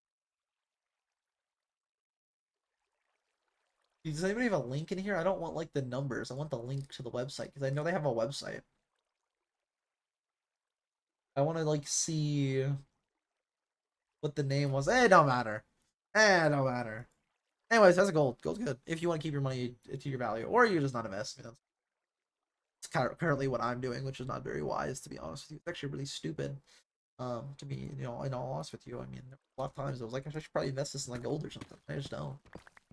Does anybody have a link in here? I don't want like the numbers. I want the link to the website because I know they have a website. I want to like see what the name was. Eh, it don't matter. Eh, it don't matter. Anyways, that's a gold. Gold's good if you want to keep your money to your value, or you just not invest. It's kind of apparently what I'm doing, which is not very wise to be honest with you. It's actually really stupid. To be in all honest with you, I mean, a lot of times I was like, I should probably invest this in like gold or something. I just don't.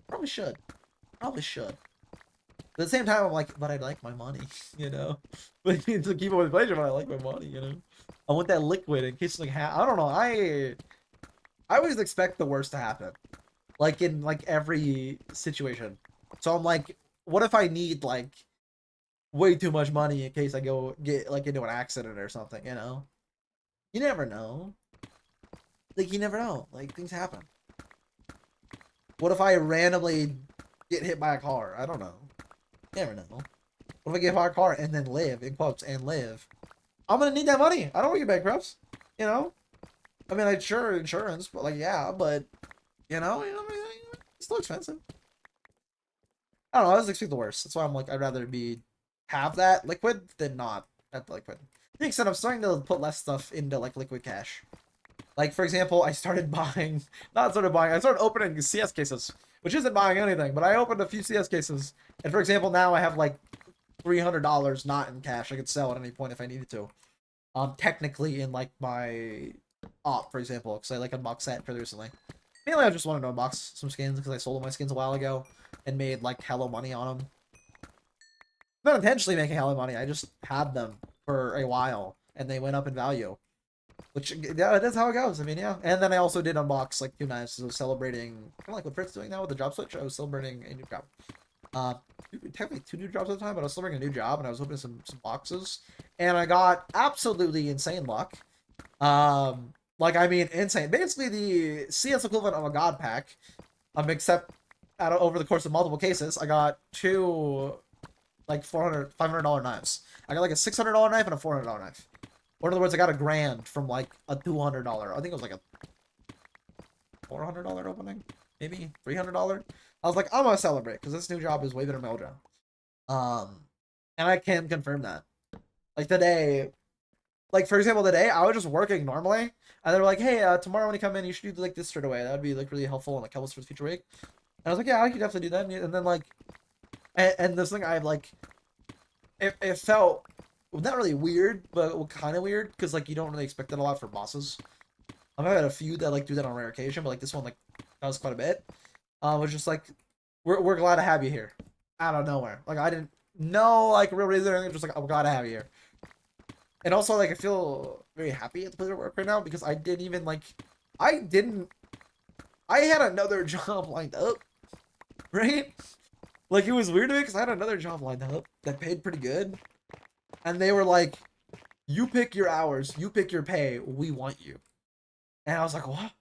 Probably should. Probably should. But at the same time, I'm like, but I like my money, you know. Like to keep up with inflation, but I like my money, you know. I want that liquid in case like I don't know. I always expect the worst to happen, like in like every situation. So I'm like, what if I need like way too much money in case I go get like into an accident or something, you know? You never know. Like you never know. Like things happen. What if I randomly get hit by a car? I don't know. You never know. What if I get hit by a car and then live, in quotes, and live? I'm gonna need that money. I don't want to get bankrupt. You know? I mean, I sure insurance, but like, yeah, but it's still expensive. I don't know. I was expecting the worst. That's why I'm like, I'd rather be have that liquid than not have the liquid. The extent I'm starting to put less stuff into like liquid cash. Like for example, I started buying, not started buying, I started opening CS cases, which isn't buying anything, but I opened a few CS cases, and for example, now I have like $300 not in cash. I could sell at any point if I needed to. Technically in like my op, for example, because I like unboxed that pretty recently. Mainly, I just wanted to unbox some skins because I sold all my skins a while ago and made like hella money on them. Not intentionally making hella money. I just had them for a while and they went up in value. Which yeah, that's how it goes. I mean, yeah. And then I also did unbox like 2 knives. So I was celebrating kind of like what Frit's doing now with the job switch. I was celebrating a new job. Uh, technically 2 new jobs at the time, but I was celebrating a new job and I was opening some boxes, and I got absolutely insane luck. Like I mean, insane. Basically, the CS equivalent of a god pack. Except over the course of multiple cases, I got two like $500 knives. I got like a $600 knife and a $400 knife. Or in other words, I got $1,000 from like a $200. I think it was like a $400 opening, maybe $300. I was like, I'm gonna celebrate because this new job is way better than my old job. And I can confirm that. Like today, like for example, today I was just working normally, and they were like, "Hey, tomorrow when you come in, you should do like this straight away. That'd be like really helpful and like help us for the future week." And I was like, "Yeah, I could definitely do that." And then like, and this thing I like, it felt not really weird, but kind of weird because like you don't really expect that a lot for bosses. I've had a few that like do that on rare occasion, but like this one like does quite a bit. Was just like, we're glad to have you here, out of nowhere. Like I didn't know like real reason or anything. Just like I'm glad to have you here. And also like I feel very happy at the place of work right now because I didn't I had another job lined up, right? Like it was weird to me because I had another job lined up that paid pretty good, and they were like, "You pick your hours, you pick your pay, we want you." And I was like, "What?"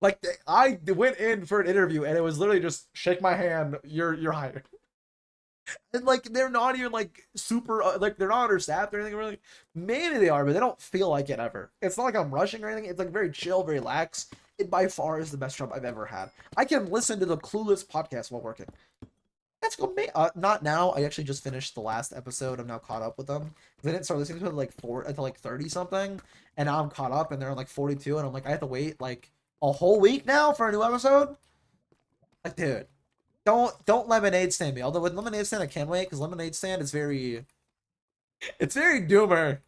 Like I went in for an interview and it was literally just shake my hand, you're hired. And like they're not even like super like they're not understaffed or anything really. Maybe they are, but they don't feel like it ever. It's not like I'm rushing or anything. It's like very chill, very lax. It by far is the best job I've ever had. I can listen to the Clueless podcast while working. That's cool. Not now. I actually just finished the last episode. I'm now caught up with them. I didn't start listening to it like until like 30 something, and now I'm caught up, and they're on like 42, and I'm like I have to wait like a whole week now for a new episode. Like, dude, don't lemonade stand me. Although with lemonade stand I can wait because lemonade stand is very it's very doomer.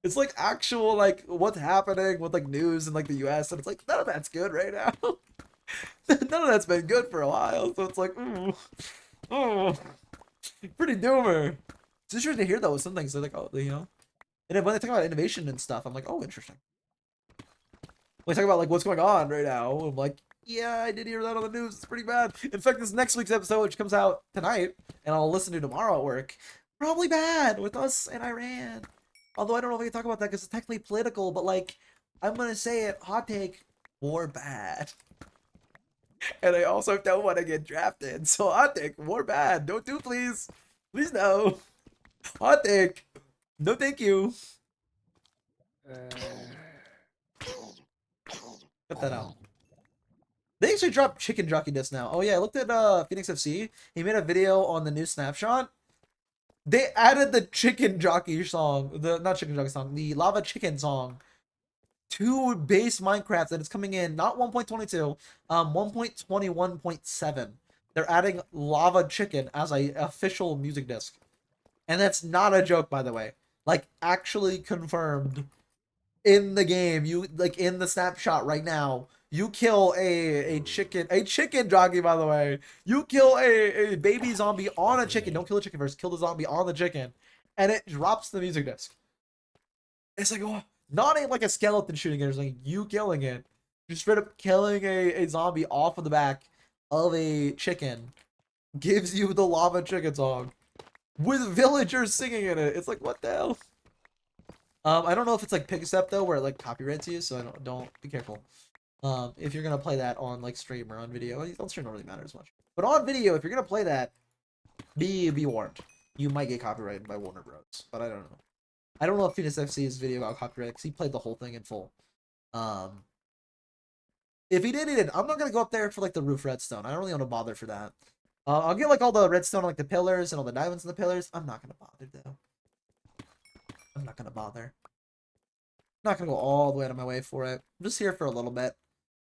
It's like actual like what's happening with like news in like the US, and it's like none of that's good right now. None of that's been good for a while. So it's like, oh, pretty doomer. It's interesting to hear though with some things. They're like, oh, you know. And then when they talk about innovation and stuff, I'm like, oh, interesting. When they talk about like what's going on right now, I'm like, yeah, I did hear that on the news. It's pretty bad. In fact, this next week's episode, which comes out tonight, and I'll listen to tomorrow at work, probably bad with us and Iran. Although I don't know if I can talk about that because it's technically political, but like, I'm gonna say it, hot take, war bad. And I also don't want to get drafted, so hot take, war bad. Don't do, please. Please no. Hot take. No, thank you. Cut that out. They actually dropped Chicken Jockey disc now. Oh yeah, I looked at Phoenix FC. He made a video on the new snapshot. They added the Chicken Jockey song, the not Chicken Jockey song, the Lava Chicken song to base Minecraft, and it's coming in not 1.22, 1.21.7. They're adding Lava Chicken as a official music disc. And that's not a joke, by the way. Like actually confirmed in the game. You like in the snapshot right now. You kill a chicken jockey, by the way. You kill a baby zombie on a chicken. Don't kill the chicken first. Kill the zombie on the chicken, and it drops the music disc. It's like, oh, not like a skeleton shooting it. It's like you killing it. Just straight up killing a zombie off of the back of a chicken gives you the lava chicken song with villagers singing in it. It's like, what the hell? I don't know if it's like Pigstep though, where it like copyrights you, so I don't be careful. If you're gonna play that on like stream or on video, on stream don't really matter as much. But on video, if you're gonna play that, be warned. You might get copyrighted by Warner Bros. But I don't know. I don't know if Phoenix FC's video got copyrighted because he played the whole thing in full. If he did, he did. I'm not gonna go up there for like the roof redstone. I don't really want to bother for that. I'll get like all the redstone on like the pillars and all the diamonds in the pillars. I'm not gonna bother though. I'm not gonna bother. I'm not gonna go all the way out of my way for it. I'm just here for a little bit.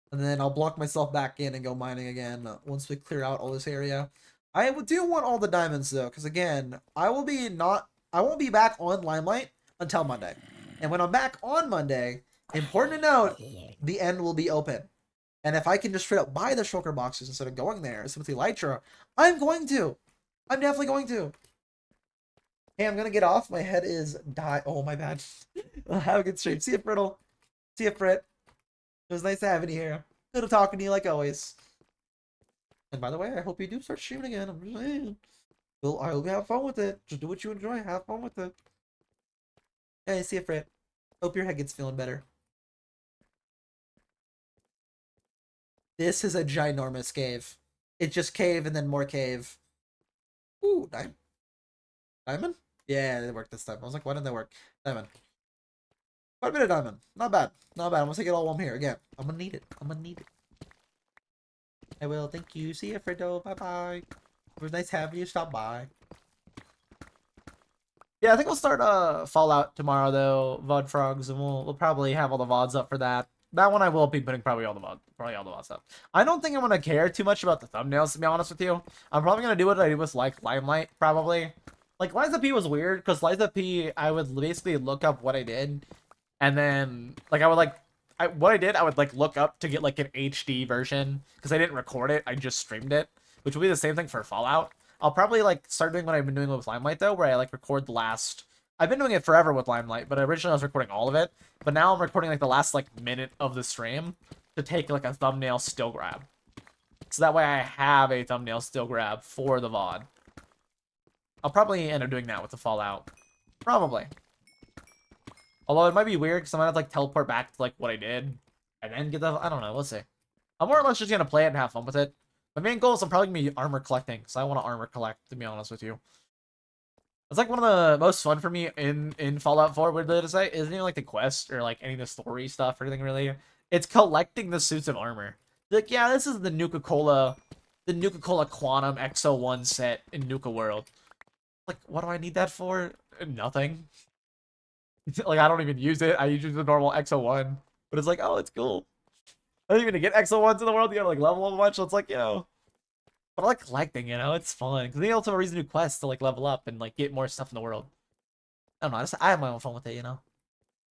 And then I'll block myself back in and go mining again once we clear out all this area. I do want all the diamonds though, because again, I won't be back on Limelight until Monday. And when I'm back on Monday, important to note, the end will be open. And if I can just straight up buy the shulker boxes instead of going there, simply Elytra, I'm going to. I'm definitely going to. Hey, I'm gonna get off. My head is die. Oh, my bad. Have a good stream. See you, Brittle. See you, Frit. It was nice having you here. Good talking to you like always. And by the way, I hope you do start streaming again. I'm just saying. Well, I hope you have fun with it. Just do what you enjoy. Have fun with it. Hey, see you, Frit. Hope your head gets feeling better. This is a ginormous cave. It's just cave and then more cave. Ooh, diamond? Yeah, it worked this time. I was like, why didn't they work? Diamond. Quite a bit of diamond. Not bad. Not bad. I'm gonna take it all while I'm here. Again, I'm gonna need it. I'm gonna need it. I will. Thank you. See you, Fredo. Bye-bye. It was nice having you stop by. Yeah, I think we'll start Fallout tomorrow though, VOD Frogs, and we'll probably have all the VODs up for that. That one I will be putting probably all the VODs up. I don't think I'm gonna care too much about the thumbnails, to be honest with you. I'm probably gonna do what I do with like Limelight, probably. Like Liza P was weird because Liza P, I would basically look up what I did, and then like I would like what I did, I would like look up to get like an HD version because I didn't record it, I just streamed it, which will be the same thing for Fallout. I'll probably like start doing what I've been doing with Limelight though, where I like record the last. I've been doing it forever with Limelight, but originally I was recording all of it. But now I'm recording like the last like minute of the stream to take like a thumbnail still grab. So that way I have a thumbnail still grab for the VOD. I'll probably end up doing that with the Fallout. Probably. Although it might be weird because I might have to like teleport back to like what I did and then get the. I don't know. We'll see. I'm more or less just gonna play it and have fun with it. My main goal is I'm probably gonna be armor collecting because I want to armor collect. To be honest with you, it's like one of the most fun for me in Fallout 4. Weirdly to say, isn't even like the quest or like any of the story stuff or anything really. It's collecting the suits of armor. Like, yeah, this is the Nuka-Cola Quantum XO1 set in Nuka World. Like, what do I need that for? Nothing. Like, I don't even use it. I use the normal XO1. But it's like, oh, it's cool. I don't even get XO1s in the world. You gotta, like, level up a bunch. So it's like, you know. But I like collecting, you know? It's fun. Because then you also have a reason to do quests to, like, level up and, like, get more stuff in the world. I don't know. I have my own fun with it, you know?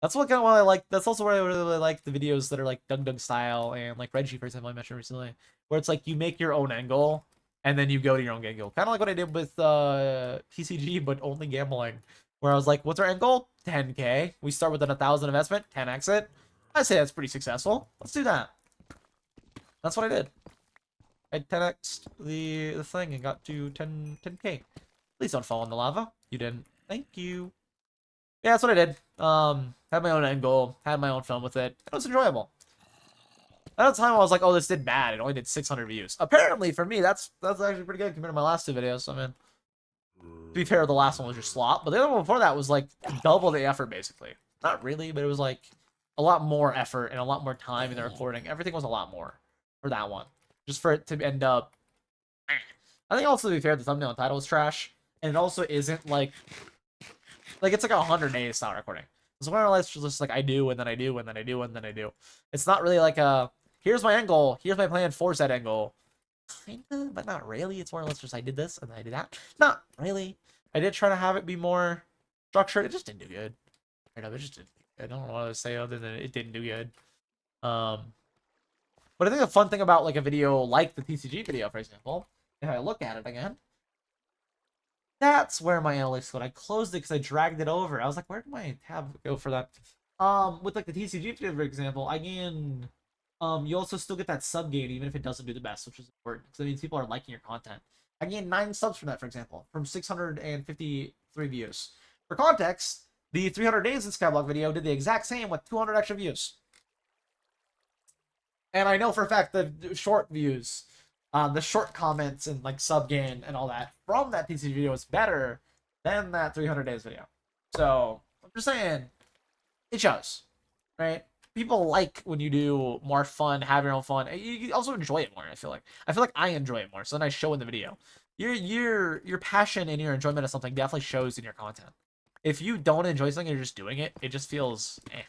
That's what kind of what I like. That's also where I really like the videos that are like Doug Doug style and like Reggie, for example, I mentioned recently, where it's like you make your own angle and then you go to your own angle. Kind of like what I did with PCG, but only gambling. Where I was like, what's our end goal? 10K. We start with an 1,000 investment, 10 exit. I say that's pretty successful. Let's do that. That's what I did. I 10x'd the thing and got to 10K. Please don't fall in the lava. You didn't. Thank you. Yeah, that's what I did. Had my own end goal, had my own fun with it. It was enjoyable. At the time, I was like, "Oh, this did bad. It only did 600 views." Apparently, for me, that's actually pretty good compared to my last two videos. I mean, to be fair, the last one was just slop, but the other one before that was like double the effort, basically. Not really, but it was like a lot more effort and a lot more time in the recording. Everything was a lot more for that one, just for it to end up. I think also to be fair, the thumbnail and title is trash, and it also isn't like it's like a 100 days style recording. It's more or less just like I do and then I do and then I do and then I do. It's not really like a here's my end goal, here's my plan for said end goal. Kinda, but not really. It's more or less just I did this and then I did that. Not really. I did try to have it be more structured. It just didn't do good. I know it just didn't. I don't know what to say other than it didn't do good. Um, but I think the fun thing about like a video like the TCG video, for example, if I look at it again, that's where my analytics code. I closed it because I dragged it over. I was like, where did my tab go for that? With like the TCG video, for example, I gain. You also still get that sub gain even if it doesn't do the best, which is important because that means people are liking your content. I gained 9 subs from that, for example, from 653 views. For context, the 300 days in Skyblock video did the exact same with 200 extra views. And I know for a fact the short views, the short comments and like sub gain and all that from that TCG video is better than that 300 days video. So I'm just saying, it shows, right? People like when you do more fun, have your own fun. You also enjoy it more. I feel like I enjoy it more. So then I show in the video. Your passion and your enjoyment of something definitely shows in your content. If you don't enjoy something, you're just doing it. It just feels eh.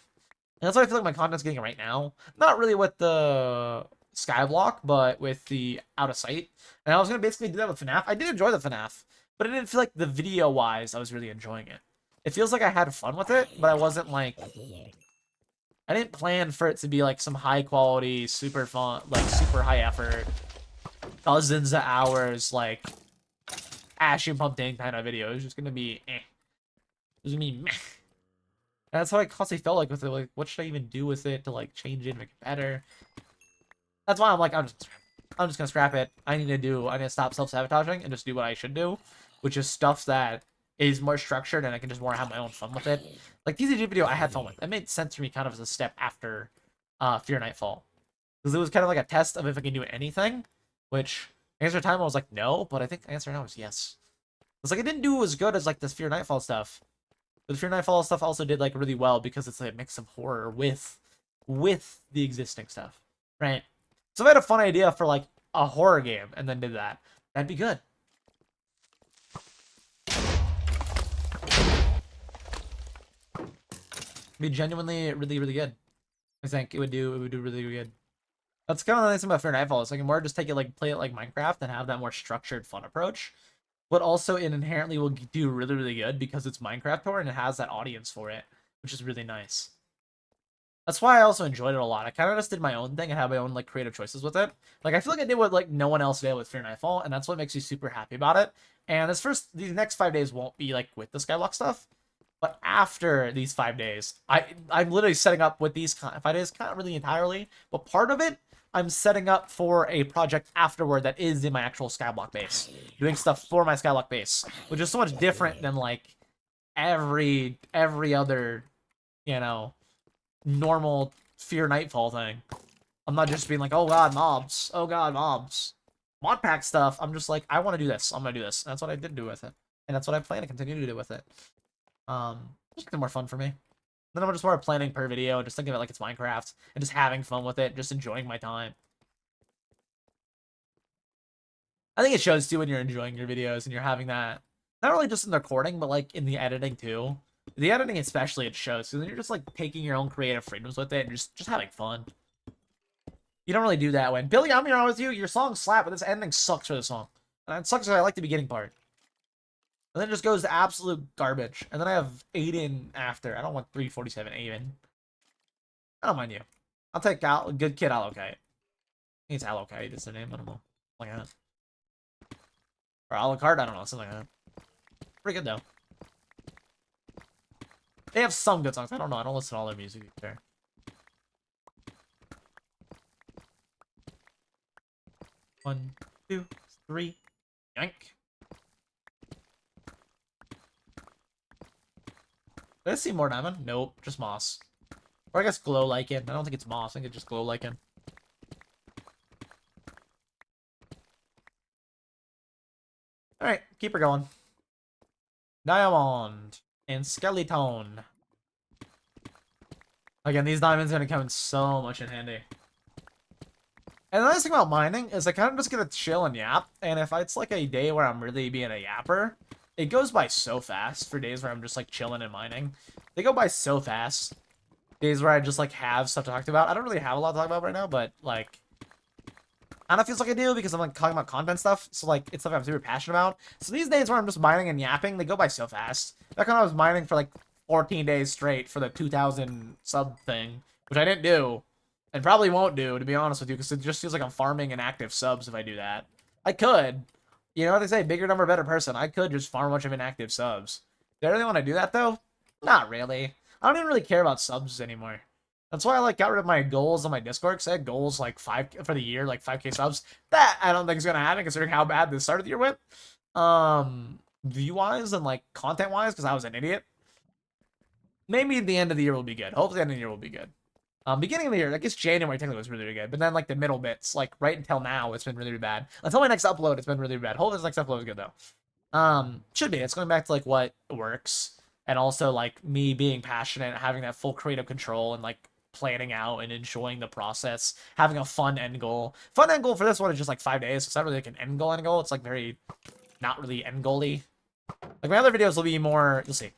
And that's what I feel like my content's getting right now. Not really with the Skyblock, but with the Out of Sight. And I was gonna basically do that with FNAF. I did enjoy the FNAF, but I didn't feel like the video wise I was really enjoying it. It feels like I had fun with it, but I wasn't like I didn't plan for it to be like some high quality, super fun, like super high effort, dozens of hours, like Ash and Pumping kind of video. It was just gonna be eh. It was gonna be meh. And that's how I constantly felt like with it. Like, what should I even do with it to like change it, make it better? That's why I'm like, I'm just gonna scrap it. I need to stop self-sabotaging and just do what I should do, which is stuff that is more structured and I can just more have my own fun with it. Like TCG video, I had fun with. It made sense for me kind of as a step after Fear Nightfall. Because it was kind of like a test of if I can do anything, which answer time I was like no, but I think answer now is yes. It's like I didn't do as good as like this Fear Nightfall stuff. But the Fear Nightfall stuff also did like really well because it's like a mix of horror with the existing stuff. Right? So if I had a fun idea for like a horror game and then did that, that'd be good. Be genuinely really, really good. I think it would do really, really good. That's kind of the nice thing about Fear Nightfall. It's like more just take it like play it like Minecraft and have that more structured fun approach. But also it inherently will do really, really good because it's Minecraft horror and it has that audience for it, which is really nice. That's why I also enjoyed it a lot. I kind of just did my own thing and had my own like creative choices with it. Like I feel like I did what like no one else did with Fear Nightfall, and that's what makes me super happy about it. And these next 5 days won't be like with the Skyblock stuff, but after these 5 days, I'm literally setting up with these 5 days, not really entirely, but part of it I'm setting up for a project afterward that is in my actual Skyblock base, doing stuff for my Skyblock base, which is so much different than like every other, you know, normal Fear Nightfall thing. I'm not just being like, oh god, mobs. Oh god, mobs. Mod pack stuff. I'm just like, I want to do this. I'm gonna do this. And that's what I did do with it. And that's what I plan to continue to do with it. Just get more fun for me. Then I'm just more planning per video, just thinking of it like it's Minecraft, and just having fun with it, just enjoying my time. I think it shows too when you're enjoying your videos and you're having that, not really just in the recording, but like in the editing too. The editing especially, it shows. So then you're just like taking your own creative freedoms with it and just having fun. You don't really do that when Billy, I'm here with you. Your song slap, but this ending sucks for the song. And it sucks because I like the beginning part. And then it just goes to absolute garbage. And then I have Aiden after. I don't want 347 Aiden. I don't mind you. I'll take good kid Allocate. I think it's Allocate is the name. I don't know. Like that. Or Alucard, I don't know. Something like that. Pretty good though. They have some good songs. I don't know. I don't listen to all their music. To be fair. One, two, three. Yank. Did I see more diamond? Nope, just moss. Or I guess glow lichen. I don't think it's moss. I think it's just glow lichen. Alright, keep her going. Diamond and skeleton. Again, these diamonds are gonna come in so much in handy. And the nice thing about mining is I kind of just get to chill and yap. And if it's like a day where I'm really being a yapper, it goes by so fast for days where I'm just like chilling and mining. They go by so fast. Days where I just like have stuff to talk about. I don't really have a lot to talk about right now, but like I don't know, it feels like I do because I'm like talking about content stuff. So like it's stuff I'm super passionate about. So these days where I'm just mining and yapping, they go by so fast. Back when I was mining for like 14 days straight for the 2,000 sub thing, which I didn't do. And probably won't do, to be honest with you, because it just feels like I'm farming inactive subs if I do that. I could. You know what they say, bigger number, better person. I could just farm a bunch of inactive subs. Do I really want to do that, though? Not really. I don't even really care about subs anymore. That's why I like got rid of my goals on my Discord, because I had goals like 5 for the year, like 5k subs. That I don't think is going to happen, considering how bad the start of the year went. View-wise and like content-wise, because I was an idiot. Maybe the end of the year will be good. Hopefully the end of the year will be good. Beginning of the year, I guess January technically was really, really good, but then like the middle bits, like right until now, it's been really, really bad. Until my next upload, it's been really, really bad. Hopefully this next upload is good though. Should be. It's going back to like what works, and also like me being passionate, having that full creative control, and like planning out and enjoying the process, having a fun end goal. Fun end goal for this one is just like 5 days. So it's not really like an end goal. It's like very not really end goal-y. Like my other videos will be more. You'll see.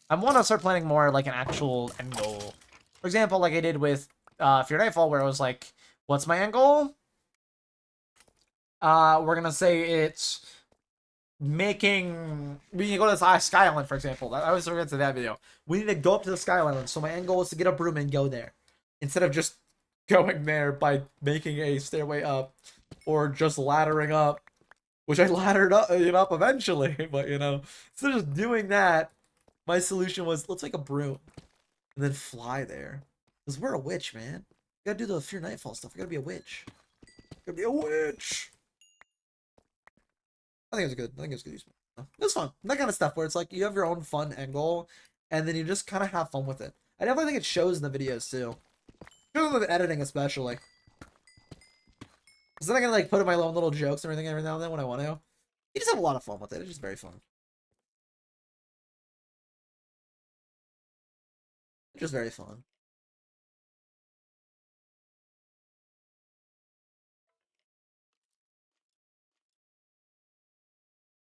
I want to start planning more like an actual end goal. For example, like I did with Fear Nightfall, where it was like, what's my end goal? We're gonna say it's making. We need to go to the Sky Island, for example. I was referring to that video. We need to go up to the Sky Island. So my end goal is to get a broom and go there, instead of just going there by making a stairway up or just laddering up, which I laddered up, up eventually. But instead of just doing that, my solution was let's make a broom. And then fly there. Because we're a witch, man. You gotta do the Fear Nightfall stuff. We gotta be a witch. Gotta be a witch. I think it was good. I think it was good. It was fun. That kind of stuff where it's like you have your own fun end goal, and then you just kind of have fun with it. I definitely think it shows in the videos too. Shows in the editing especially. Because then I can like put in my own little jokes and everything every now and then when I want to. You just have a lot of fun with it. It's just very fun. Just very fun.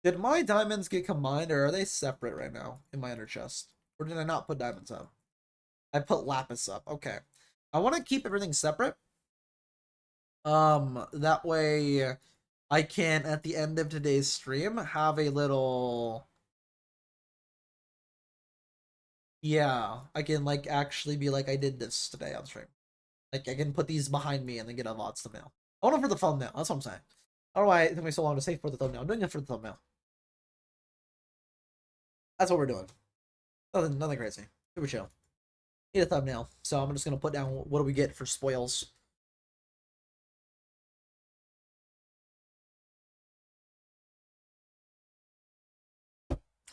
Did my diamonds get combined, or are they separate right now in my inner chest? Or did I not put diamonds up? I put lapis up. Okay. I want to keep everything separate. That way I can, at the end of today's stream, have a little... Yeah, I can, like, actually be like, I did this today on stream. Like, I can put these behind me and then get a VODs thumbnail. I want it for the thumbnail. That's what I'm saying. I don't know why it took me so long to say for the thumbnail. I'm doing it for the thumbnail. That's what we're doing. Nothing crazy. Super chill. Need a thumbnail. So I'm just going to put down what do we get for spoils.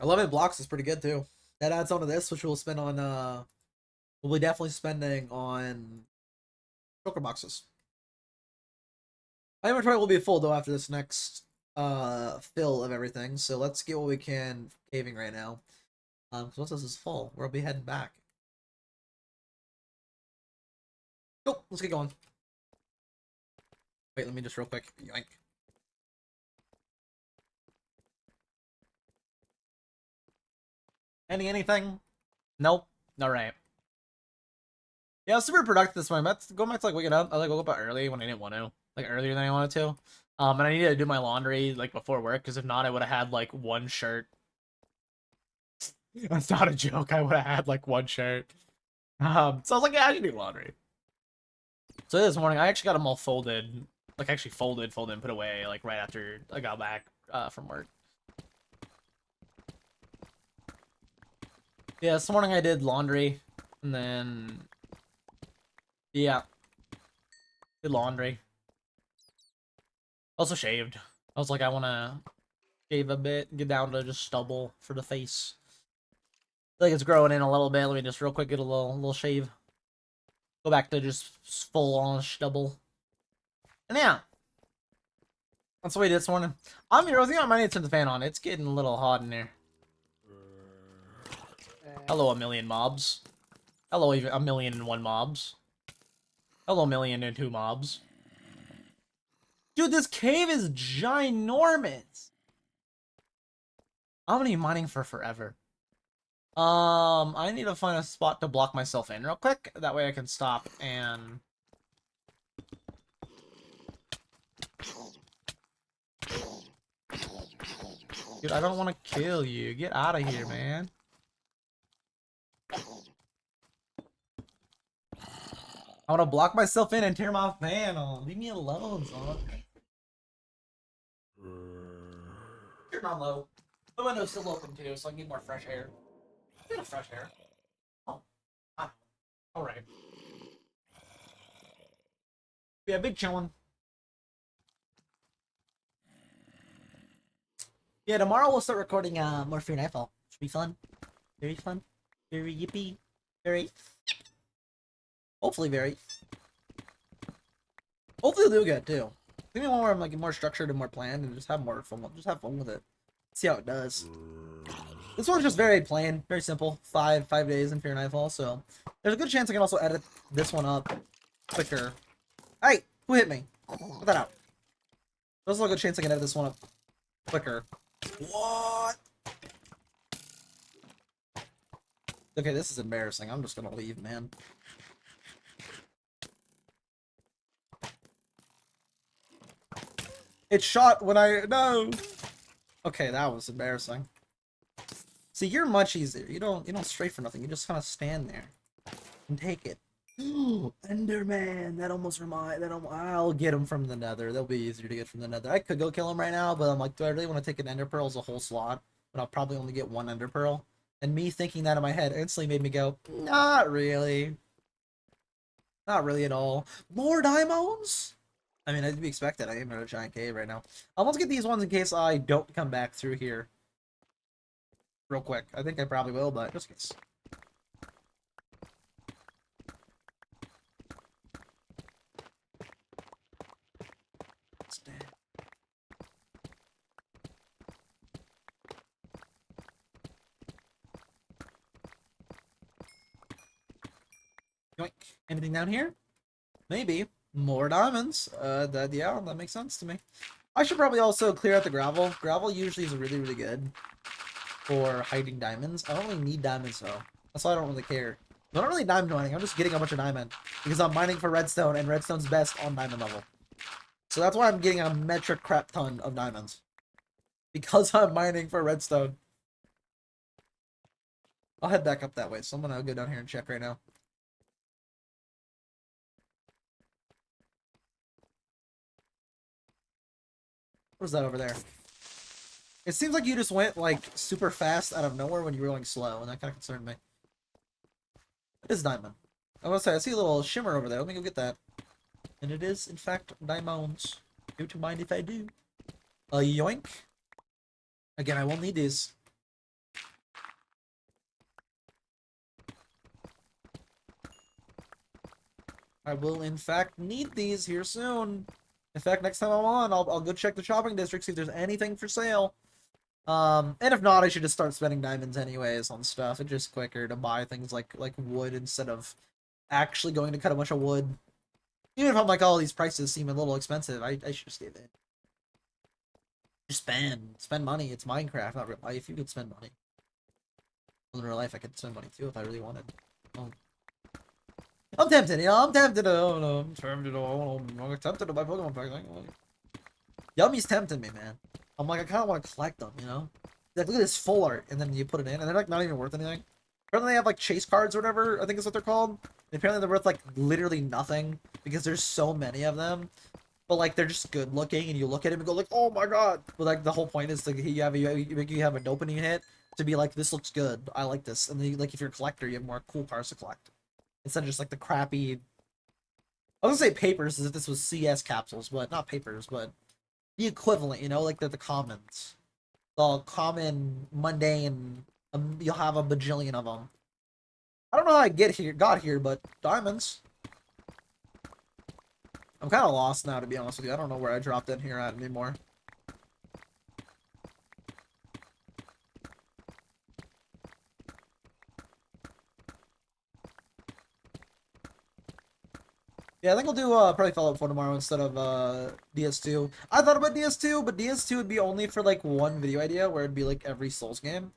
11 blocks is pretty good too. That adds on to this, which we'll spend on we'll be definitely spending on Joker boxes. My inventory will be full though after this next fill of everything. So let's get what we can caving right now. Because once this is full, we'll be heading back. Cool, let's get going. Wait, let me just real quick. Yoink. Anything? Nope. Alright. Yeah, I was super productive this morning. Going back to like waking up. I like woke up early when I didn't want to. Like earlier than I wanted to. And I needed to do my laundry like before work, because if not I would have had like one shirt That's not a joke. I would have had like one shirt. So I was like, yeah, I should do laundry. So this morning, I actually got them all folded, like actually folded, and put away, like right after I got back from work. Yeah, this morning I did laundry, and then yeah, did laundry. Also shaved. I was like, I want to shave a bit, get down to just stubble for the face. I think it's growing in a little bit. Let me just real quick get a little shave. Go back to just full on stubble. And yeah, that's what we did this morning. I'm here with you. I might need to turn the fan on. It's getting a little hot in here. Hello, a million mobs. Hello, even a million and one mobs. Hello, million and two mobs. Dude, this cave is ginormous. I'm gonna be mining for forever. I need to find a spot to block myself in real quick. That way I can stop and... Dude, I don't want to kill you. Get out of here, man. I want to block myself in and tear my fan on. Leave me alone, son. You're on low. The window's still open too, so I need more fresh air. Get a fresh air. Oh. Ah. Alright. Yeah, big chillin'. Yeah, tomorrow we'll start recording more Fear Nightfall. Should be fun. Very fun. Very yippee. Very. Hopefully very. Hopefully they'll do good too. Maybe one where I'm like more structured and more planned and just have more fun. Just have fun with it. See how it does. This one's just very plain, very simple. 5 days in Fear Nightfall, so there's a good chance I can also edit this one up quicker. Hey, who hit me? Put that out. There's also a good chance I can edit this one up quicker. What? Okay, this is embarrassing. I'm just gonna leave, man. It shot when I... No! Okay, that was embarrassing. See, you're much easier. You don't stray for nothing. You just kind of stand there and take it. Enderman! That almost I'll get him from the nether. They'll be easier to get from the nether. I could go kill him right now, but I'm like, do I really want to take an ender pearl as a whole slot? But I'll probably only get one ender pearl. And me thinking that in my head instantly made me go, not really. Not really at all. More diamonds? I mean, I'd be expected. I am in a giant cave right now. I want to get these ones in case I don't come back through here real quick. I think I probably will, but just in case. It's dead. Yoink. Anything down here? Maybe. More diamonds. Yeah, that makes sense to me. I should probably also clear out the gravel. Gravel usually is really, really good for hiding diamonds. I don't really need diamonds though. That's why I don't really care. I'm not really diamond mining. I'm just getting a bunch of diamond because I'm mining for redstone, and redstone's best on diamond level. So that's why I'm getting a metric crap ton of diamonds, because I'm mining for redstone. I'll head back up that way. So I'm gonna go down here and check right now. What is that over there? It seems like you just went, like, super fast out of nowhere when you were going slow, and that kind of concerned me. It is diamond. I was gonna say, I see a little shimmer over there. Let me go get that. And it is, in fact, diamonds. Do you mind if I do? Yoink. Again, I won't need these. I will, in fact, need these here soon. In fact, next time I'm on, I'll go check the shopping district, see if there's anything for sale. And if not, I should just start spending diamonds anyways on stuff. It's just quicker to buy things like wood instead of actually going to cut a bunch of wood. Even if I'm like, oh, these prices seem a little expensive, I should just give it. Just spend money. It's Minecraft, not real life. You could spend money. In real life, I could spend money too if I really wanted. Oh. I'm tempted, you know. I'm tempted. Oh no, I'm tempted. Oh, I'm tempted to buy Pokemon packs. Yummy's tempting me, man. I'm like, I kind of want to collect them, you know. Like, look at this full art, and then you put it in, and they're like not even worth anything. Apparently they have like chase cards or whatever, I think is what they're called. And apparently they're worth like literally nothing because there's so many of them. But like they're just good looking, and you look at them and go like, oh my god. But like the whole point is like you have a dopamine hit to be like, this looks good, I like this. And then like if you're a collector, you have more cool cards to collect instead of just like the crappy. I was gonna say papers as if this was CS capsules, but not papers, but the equivalent, you know, like the commons, the common mundane. You'll have a bajillion of them. I don't know how I got here, but diamonds. I'm kind of lost now, to be honest with you. I don't know where I dropped in here at anymore. Yeah, I think we'll do probably Fallout 4 tomorrow instead of DS2. I thought about DS2, but DS2 would be only for like one video idea where it'd be like every Souls game.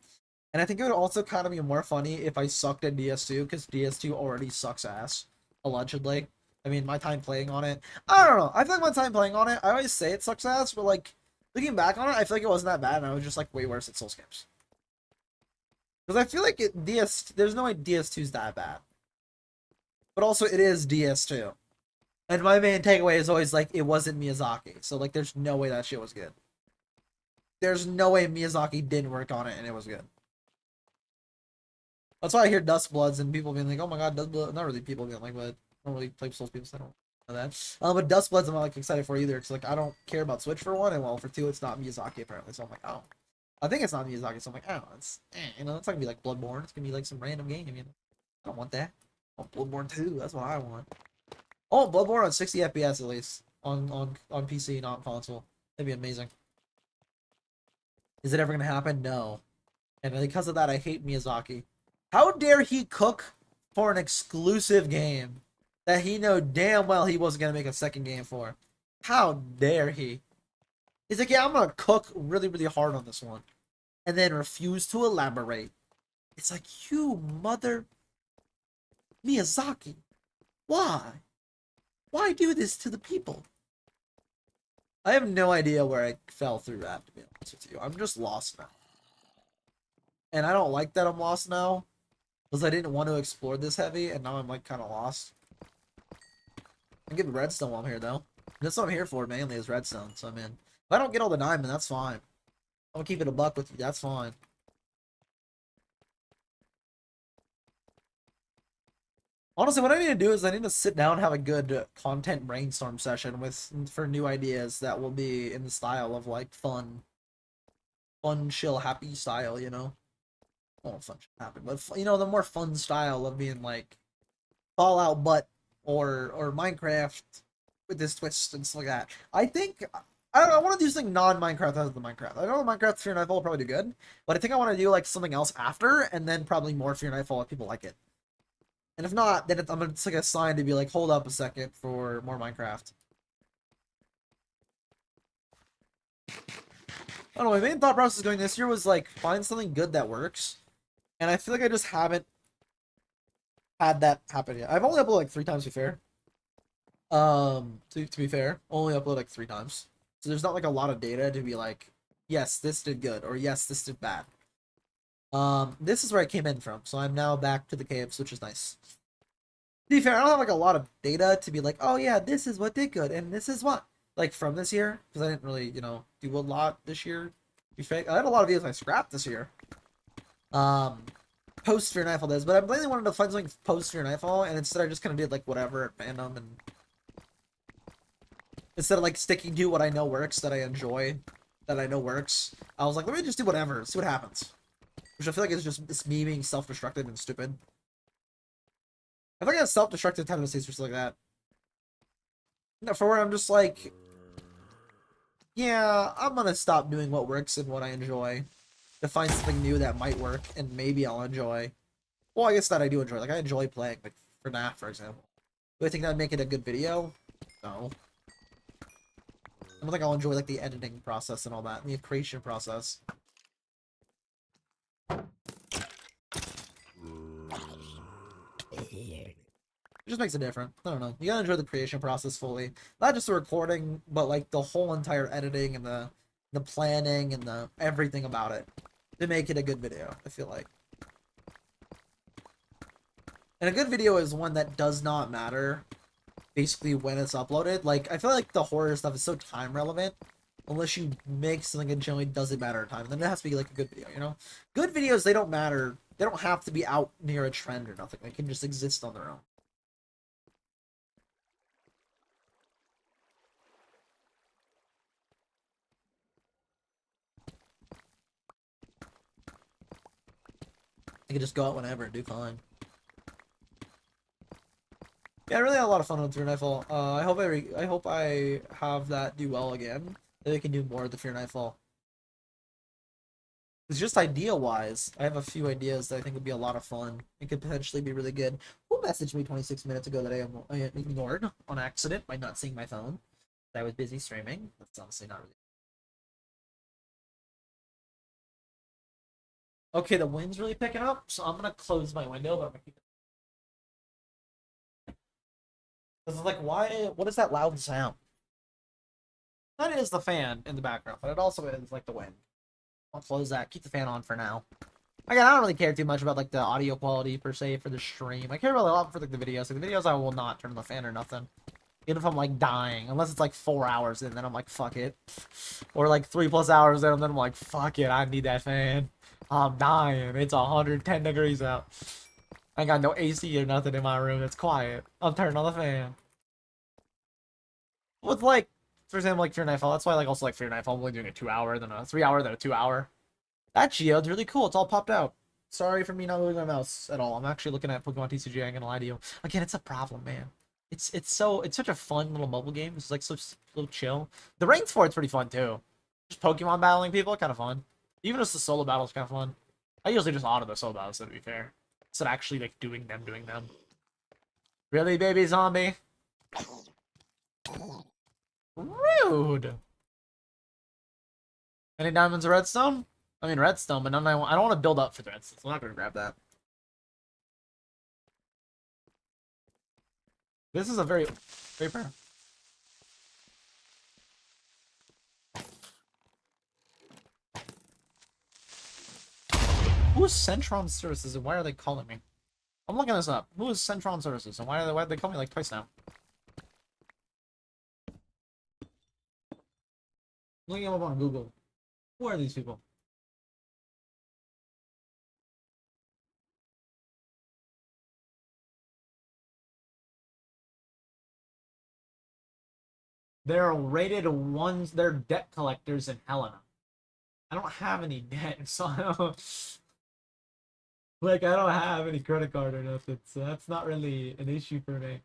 And I think it would also kind of be more funny if I sucked at DS2 because DS2 already sucks ass, allegedly. I mean, my time playing on it, I don't know. I feel like my time playing on it, I always say it sucks ass, but like looking back on it, I feel like it wasn't that bad, and I was just like way worse at Souls games. Because I feel like there's no way DS2 is that bad, but also it is DS2. And my main takeaway is always like it wasn't Miyazaki, so like there's no way that shit was good. There's no way Miyazaki didn't work on it and it was good. That's why I hear Dust Bloods and people being like, "Oh my god, Dust Blood." Not really people being like, but I don't really play Souls people, so I don't know that. But Dust Bloods, I'm not like excited for either. Because like I don't care about Switch for one, and well, for two, it's not Miyazaki apparently. So I'm like, oh, I think it's not Miyazaki. So I'm like, oh, you know, it's not gonna be like Bloodborne. It's gonna be like some random game. You know, I don't want that. I want Bloodborne 2. That's what I want. Oh, Bloodborne on 60 FPS at least on PC, not console. That'd be amazing. Is it ever gonna happen? No. And because of that, I hate Miyazaki. How dare he cook for an exclusive game that he know damn well he wasn't gonna make a second game for? How dare he? He's like, yeah, I'm gonna cook really, really hard on this one, and then refuse to elaborate. It's like, you mother Miyazaki, why? Why do this to the people? I have no idea where I fell through that, to be honest with you. I'm just lost now. And I don't like that I'm lost now. Because I didn't want to explore this heavy, and now I'm like kind of lost. I'm getting redstone while I'm here, though. That's what I'm here for, mainly, is redstone. So, I mean, if I don't get all the diamond, that's fine. I'm gonna keep it a buck with you, that's fine. Honestly, what I need to do is I need to sit down and have a good content brainstorm session for new ideas that will be in the style of like fun, chill, happy style. You know, well, fun, chill, happy, but you know, the more fun style of being like Fallout, but or Minecraft with this twist and stuff like that. I think I want to do something non-Minecraft other than Minecraft. I know Minecraft Fear Nightfall will probably do good, but I think I want to do like something else after, and then probably more Fear Nightfall if people like it. And if not, then it's like a sign to be like, hold up a second for more Minecraft. I don't know, my main thought process going this year was like, find something good that works. And I feel like I just haven't had that happen yet. I've only uploaded like 3 times to be fair. To be fair, only upload like 3 times. So there's not like a lot of data to be like, yes, this did good, or yes, this did bad. This is where I came in from, so I'm now back to the caves, which is nice. To be fair, I don't have like a lot of data to be like, oh yeah, this is what did good, and this is what like from this year, because I didn't really, you know, do a lot this year. Be fake. I had a lot of videos I scrapped this year. Post Fear Nightfall does, but I mainly wanted to find something post Fear Nightfall, and instead I just kind of did like whatever at random, and instead of like sticking to what I know works, that I enjoy, that I know works, I was like, let me just do whatever, see what happens. Which I feel like is just this me being self-destructive and stupid. I think I have self-destructive tendencies for stuff like that. No, for where I'm just like, yeah, I'm gonna stop doing what works and what I enjoy to find something new that might work and maybe I'll enjoy. Well, I guess that I do enjoy. Like, I enjoy playing, like, for FNAF, for example. Do I think that would make it a good video? No. I don't think I'll enjoy, like, the editing process and all that, and the creation process. It just makes it different. I don't know. You gotta enjoy the creation process fully. Not just the recording, but like the whole entire editing and the planning and the everything about it. to make it a good video, I feel like. And a good video is one that does not matter basically when it's uploaded. Like, I feel like the horror stuff is so time relevant. Unless you make something that generally doesn't matter in time, then it has to be like a good video, you know? Good videos, they don't matter. They don't have to be out near a trend or nothing. They can just exist on their own. They can just go out whenever and do fine. Yeah, I really had a lot of fun with Fear Nightfall. I hope I have that do well again. That I can do more of the Fear Nightfall. It's just idea-wise, I have a few ideas that I think would be a lot of fun. It could potentially be really good. Who messaged me 26 minutes ago that I ignored on accident by not seeing my phone? I was busy streaming. That's honestly not really. Okay, the wind's really picking up, so I'm gonna close my window, but I'm gonna keep it. This is like, why? What is that loud sound? That is the fan in the background, but it also is like the wind. I'll close that. Keep the fan on for now. Again, I don't really care too much about like the audio quality per se for the stream. I care really a lot for like the videos. Like the videos, I will not turn on the fan or nothing. Even if I'm like dying, unless it's like 4 hours in, then I'm like fuck it. Or like 3+ hours in, and then I'm like fuck it. I need that fan. I'm dying. It's 110 degrees out. I ain't got no AC or nothing in my room. It's quiet. I'm turning on the fan. With like, for example, like Fear Nightfall. That's why I like also like Fear Nightfall. I'm only doing a 2 hour, then a 3 hour, then a 2 hour. That geode's really cool. It's all popped out. Sorry for me not moving my mouse at all. I'm actually looking at Pokemon TCG. I ain't gonna lie to you. Again, it's a problem, man. It's such a fun little mobile game. It's like so chill. The ranked for it's pretty fun too. Just Pokemon battling people, kind of fun. Even just the solo battles, kind of fun. I usually just auto the solo battles, to be fair, instead of actually like doing them. Really, baby zombie? Rude. Any diamonds or redstone? I mean redstone, but none I don't want to build up for the redstone, so I'm not gonna grab that. This is a very paper. Who is Centron Services and why are they calling me? I'm looking this up. Who is Centron Services and why did they call me like twice now? Looking them up on Google. Who are these people? They're rated ones. They're debt collectors in Helena. I don't have any debt, so I don't, like I don't have any credit card or nothing. So that's not really an issue for me.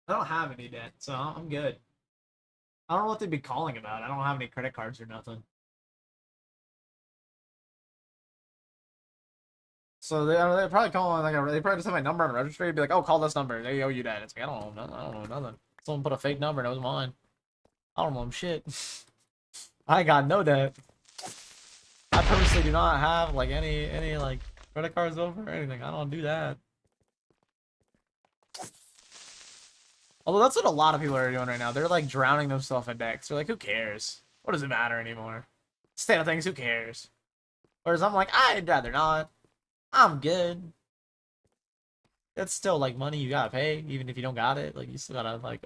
I don't have any debt, so I'm good. I don't know what they'd be calling about. I don't have any credit cards or nothing. So they're probably calling like they probably just have my number on the registry and be like, oh, call this number. They owe you that. It's like I don't know nothing. I don't know nothing. Someone put a fake number and it was mine. I don't know shit. I got no debt. I purposely do not have like any like credit cards over or anything. I don't do that. Although that's what a lot of people are doing right now. They're like drowning themselves in decks. They're like, who cares? What does it matter anymore? State of things, who cares? Whereas I'm like, I'd rather not. I'm good. It's still like money you gotta pay, even if you don't got it. Like you still gotta like,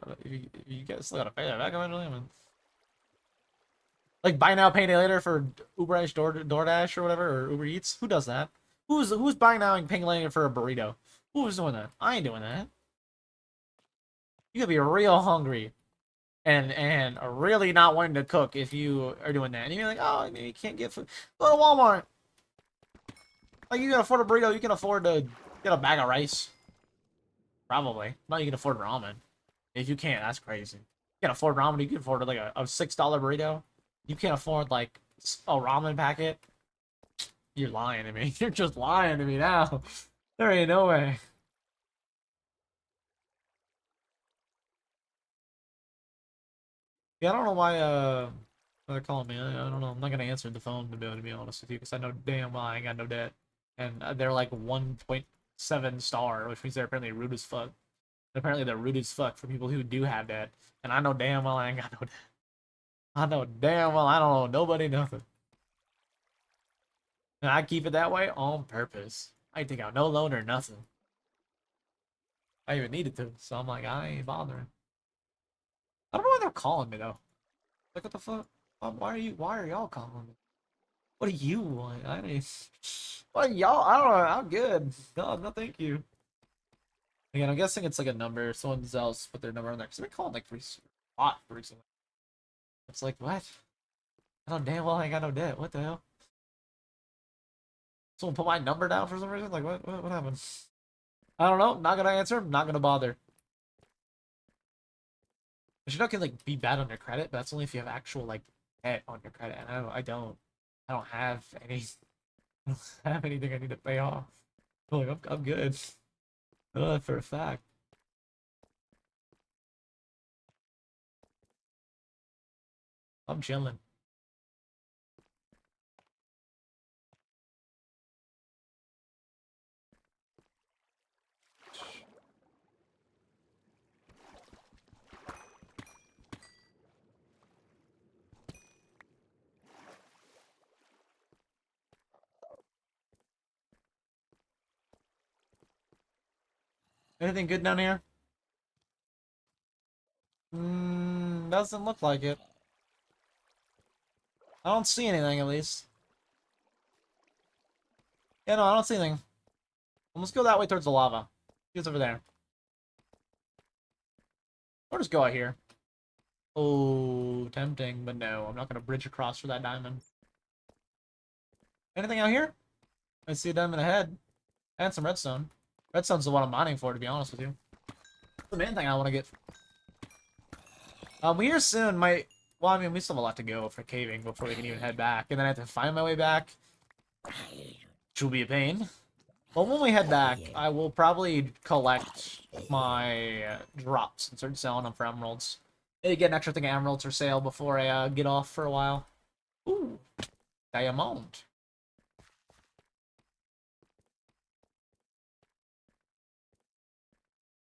still gotta pay that back eventually. I mean, like buy now, pay later for Uber Eats, DoorDash or whatever, or Uber Eats. Who does that? Who's buying now and paying later for a burrito? Who's doing that? I ain't doing that. You gotta be real hungry and really not wanting to cook if you are doing that. And you're like, oh, you can't get food. Go to Walmart. Like you can afford a burrito, you can afford to get a bag of rice. Probably. No, you can afford ramen. If you can't, that's crazy. You can afford ramen, you can afford like a $6 burrito. You can't afford like a ramen packet. You're lying to me. You're just lying to me now. There ain't no way. Yeah, I don't know why they're calling me. I don't know. I'm not gonna answer the phone to be honest with you, because I know damn well I ain't got no debt. And they're like 1.7 star, which means they're apparently rude as fuck. Apparently they're rude as fuck for people who do have that. And I know damn well I ain't got no. I know damn well I don't know nobody nothing. And I keep it that way on purpose. I ain't take out no loan or nothing. I even needed to, so I'm like, I ain't bothering. I don't know why they're calling me though. Like, what the fuck? Why are you? Why are y'all calling me? What do you want? I mean, what y'all? I don't know. I'm good. No, thank you. Again, I'm guessing it's like a number. Someone else put their number on there because they've been calling like a lot recently. It's like what? I don't damn well I ain't got no debt. What the hell? Someone put my number down for some reason? Like what happened? I don't know. Not gonna answer. Not gonna bother. But you know, can like be bad on your credit, but that's only if you have actual like debt on your credit. And I don't. I don't have any. I don't have anything I need to pay off. Like I'm good. I know that for a fact. I'm chilling. Anything good down here? Doesn't look like it. I don't see anything at least. Yeah, no, I don't see anything. Let's go that way towards the lava. It's over there. Or just go out here. Oh, tempting, but no, I'm not gonna bridge across for that diamond. Anything out here? I see a diamond ahead. And some redstone. Redstone's the one I'm mining for, to be honest with you. The main thing I want to get. We here soon might. Well, I mean, we still have a lot to go for caving before we can even head back, and then I have to find my way back, which will be a pain. But when we head back, I will probably collect my drops and start selling them for emeralds. Maybe get an extra thing of emeralds for sale before I get off for a while. Ooh, diamond.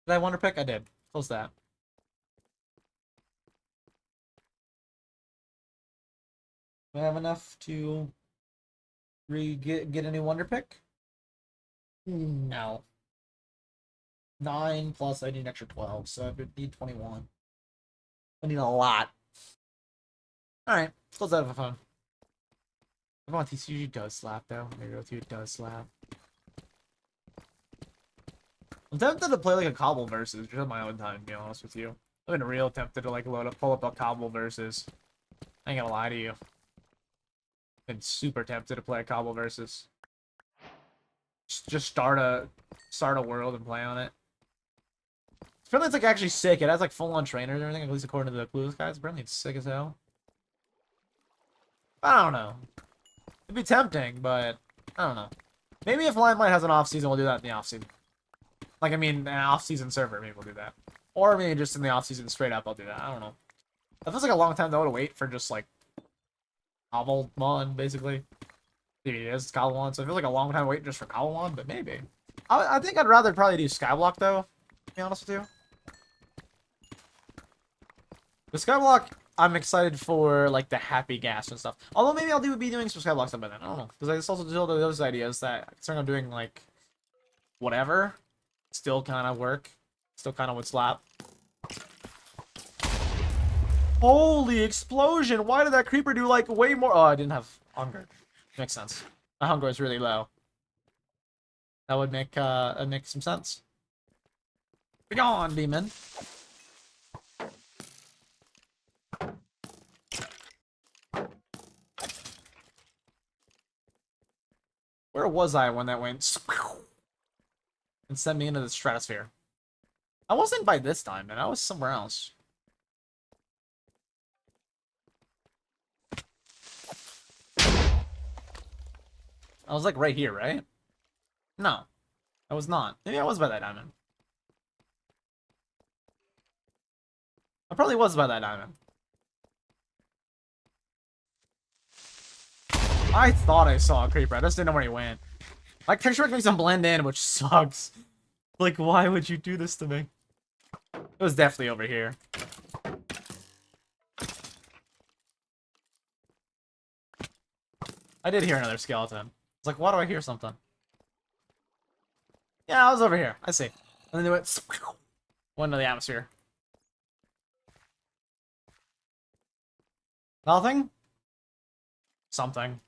Did I wonder pick? I did. Close that. Do I have enough to get a new wonder pick? No. 9 plus I need an extra 12, so I would need 21. I need a lot. Alright, let's close out of the phone. Come on, TCG does slap though. Maybe go through it does slap. I'm tempted to play like a cobble versus just on my own time, to be honest with you. I've been real tempted to like pull up a cobble versus. I ain't gonna lie to you. Been super tempted to play a cobble versus. Just start a world and play on it. Apparently it's like actually sick. It has like full-on trainers and everything, at least according to the blue guys. Apparently it's sick as hell. I don't know. It'd be tempting, but I don't know. Maybe if Limelight has an off-season, we'll do that in the off-season. Like, I mean, an off-season server, maybe we'll do that. Or maybe just in the off-season straight up, I'll do that. I don't know. That feels like a long time though to wait for just like Cobble Mon, basically. It is Cobble Mon, so it feels like a long time waiting just for Cobble Mon, but maybe. I think I'd rather probably do Skyblock though, to be honest with you. The Skyblock, I'm excited for like the happy gas and stuff. Although maybe I'll be doing some Skyblock stuff by then. I don't know, because I just also do all those ideas that considering I'm doing like whatever, still kind of work, still kind of would slap. Holy explosion! Why did that creeper do like way more? Oh, I didn't have hunger. Makes sense. My hunger is really low. That would make some sense. Be gone, demon. Where was I when that went and sent me into the stratosphere? I wasn't by this time, man. I was somewhere else. I was like right here, right? No, I was not. Maybe I was by that diamond. I probably was by that diamond. I thought I saw a creeper. I just didn't know where he went. My picture makes him blend in, which sucks. Like, why would you do this to me? It was definitely over here. I did hear another skeleton. It's like, why do I hear something? Yeah, I was over here. I see. And then they went into the atmosphere. Nothing? Something.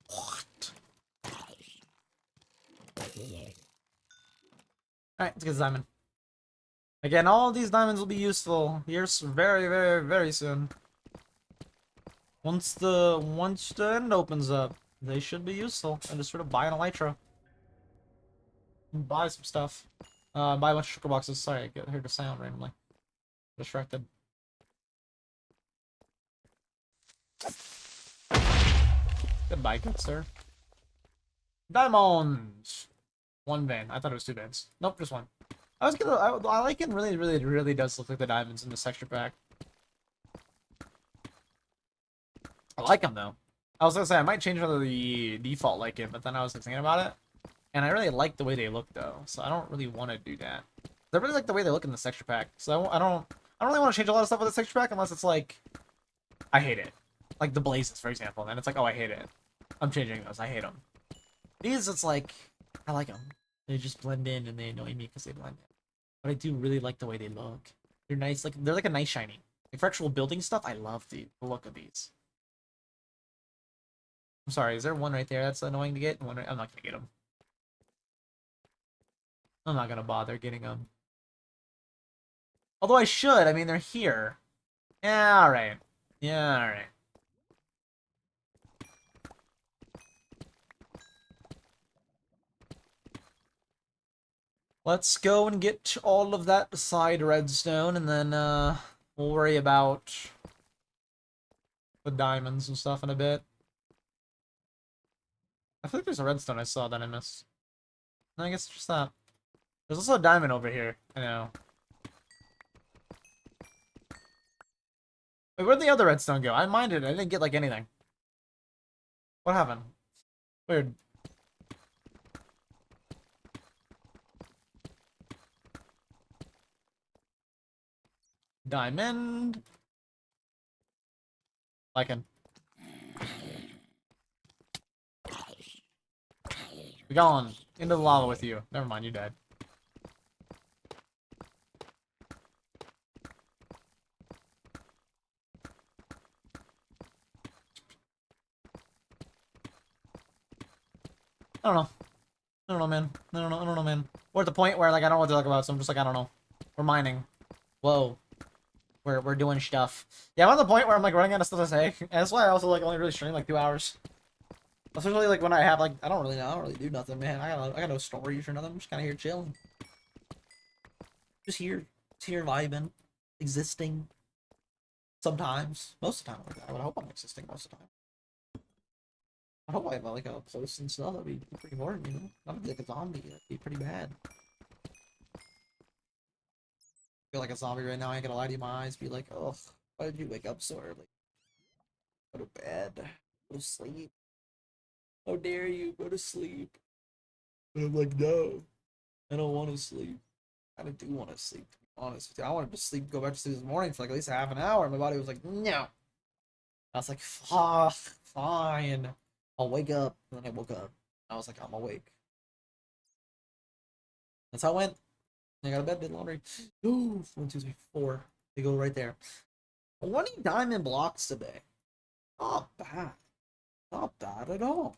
What? Alright, let's get this diamond. Again, all these diamonds will be useful here very, very, very soon. Once the end opens up, they should be useful. And just sort of buy an elytra. Buy some stuff. Buy a bunch of sugar boxes. Sorry, I heard a sound randomly. Distracted. Goodbye, good sir. Diamonds! One vein. I thought it was 2 veins. Nope, just one. I like it. Really, really, really does look like the diamonds in this texture pack. I like them though. I was gonna say I might change out of the default like it, but then I was thinking about it, and I really like the way they look though. So I don't really want to do that. I really like the way they look in this texture pack. So I don't really want to change a lot of stuff with this texture pack unless it's like I hate it. Like the blazes, for example. And then it's like, oh, I hate it. I'm changing those. I hate them. These, it's like I like them. They just blend in and they annoy me because they blend in. But I do really like the way they look. They're nice. Like they're like a nice shiny. Like for actual building stuff, I love the look of these. I'm sorry, is there one right there that's annoying to get? I'm not gonna get them. I'm not gonna bother getting them. Although I should. I mean, they're here. Yeah, alright. Yeah, alright. Let's go and get all of that side redstone, and then we'll worry about the diamonds and stuff in a bit. I feel like there's a redstone I saw that I missed. No, I guess it's just that. There's also a diamond over here. I know. Wait, where'd the other redstone go? I minded. I didn't get, like, anything. What happened? Weird. Diamond. Lycan. Be gone. Into the lava with you. Never mind, you died. I don't know. I don't know, man. I don't know, man. We're at the point where, like, I don't know what to talk about, so I'm just like, I don't know. We're mining. Whoa. We're doing stuff. Yeah, I'm at the point where I'm, like, running out of stuff to say. And that's why I also, like, only really stream, like, 2 hours. Especially, like, when I have, like, I don't really do nothing, man. I got no stories or nothing. I'm just kind of here chilling. Just here vibing. Existing. Sometimes. Most of the time, I would hope I'm existing most of the time. I hope I have like a post and stuff. That'd be pretty boring, you know? Not be like a zombie. That'd be pretty bad. Feel like a zombie right now. I ain't gonna lie to you. My eyes be like, oh, why did you wake up so early? Go to bed. Go to sleep. How dare you go to sleep? And I'm like, no, I don't want to sleep. I do want to sleep, to be honest with you. I wanted to sleep, go back to sleep this morning for like at least half an hour. My body was like, no. I was like, fuck, fine. I'll wake up. And then I woke up. I was like, I'm awake. That's how it went. I got to bed, did laundry. Ooh, 1, 2, 3, 4. They go right there. 20 diamond blocks today. Not bad. Not bad at all.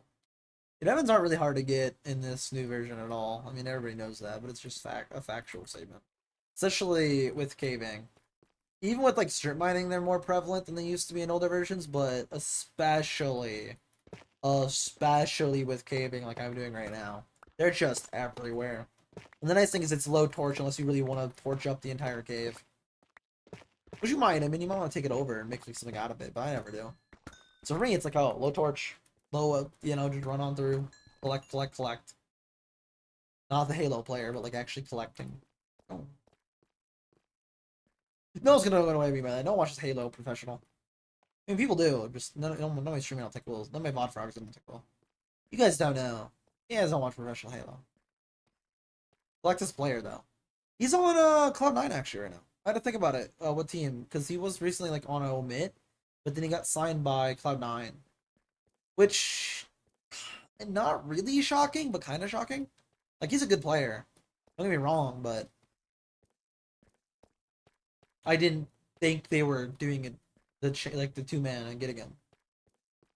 Diamonds aren't really hard to get in this new version at all. I mean, everybody knows that, but it's just a factual statement. Especially with caving. Even with like strip mining, they're more prevalent than they used to be in older versions, but especially with caving like I'm doing right now. They're just everywhere. And the nice thing is it's low torch unless you really want to torch up the entire cave. Which you might, I mean, you might want to take it over and make something out of it, but I never do. So for me, it's like, oh, low torch, low, you know, just run on through, collect. Not the Halo player, but like actually collecting. Oh. No one's gonna run away with me by that. No one watches Halo professional. I mean, people do. Just nobody's streaming on Tickles. None of my mod frogs don't Tickle. You guys don't know. You guys don't watch professional Halo. Like this player though. He's on Cloud9 actually right now. I had to think about it. What team? Because he was recently like on a omit, but then he got signed by Cloud9, which not really shocking, but kind of shocking. Like he's a good player. Don't get me wrong, but I didn't think they were doing it like the 2-man and getting him.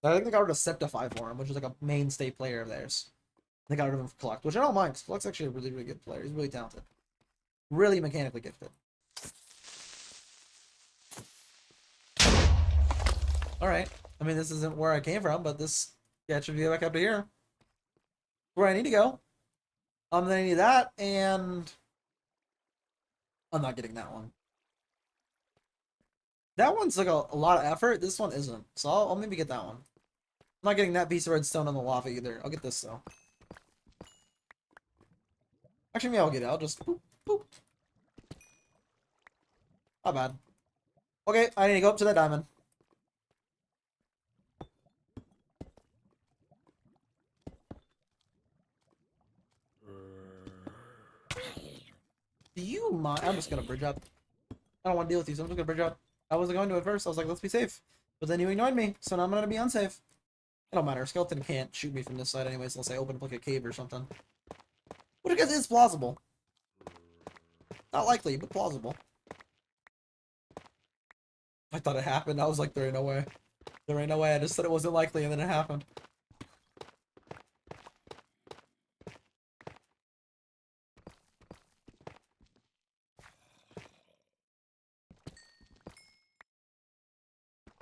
I think they got rid of Septify for him, which is like a mainstay player of theirs. They got rid of him for Collect, which I don't mind, because Collect's actually a really, really good player. He's really talented. Really mechanically gifted. Alright. I mean, this isn't where I came from, but this should be back up to here. Where I need to go. Then I need that, and I'm not getting that one. That one's like a lot of effort. This one isn't. So I'll maybe get that one. I'm not getting that piece of redstone on the lava either. I'll get this though. Actually, maybe I'll get it. I'll just boop, boop. Not bad. Okay, I need to go up to that diamond. Do you mind? I'm just gonna bridge up. I don't want to deal with you, so I'm just gonna bridge up. I wasn't going to at first. I was like, let's be safe. But then you ignored me, so now I'm gonna be unsafe. It don't matter. Skeleton can't shoot me from this side anyways, unless I open up like a cave or something. Which I guess is plausible. Not likely, but plausible. I thought it happened. I was like, there ain't no way. There ain't no way. I just said it wasn't likely, and then it happened.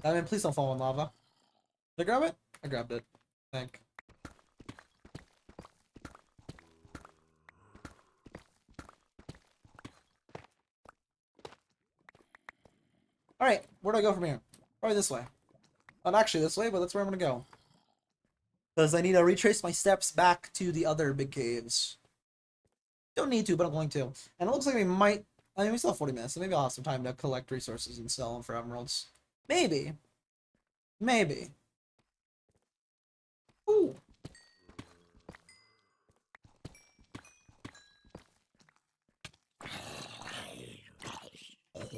I mean, please don't fall in lava. Did I grab it? I grabbed it. I think. Alright, where do I go from here? Probably this way. Not actually this way, but that's where I'm gonna go. Because I need to retrace my steps back to the other big caves. Don't need to, but I'm going to. And it looks like we might... I mean, we still have 40 minutes, so maybe I'll have some time to collect resources and sell them for emeralds. Maybe. Maybe. Ooh.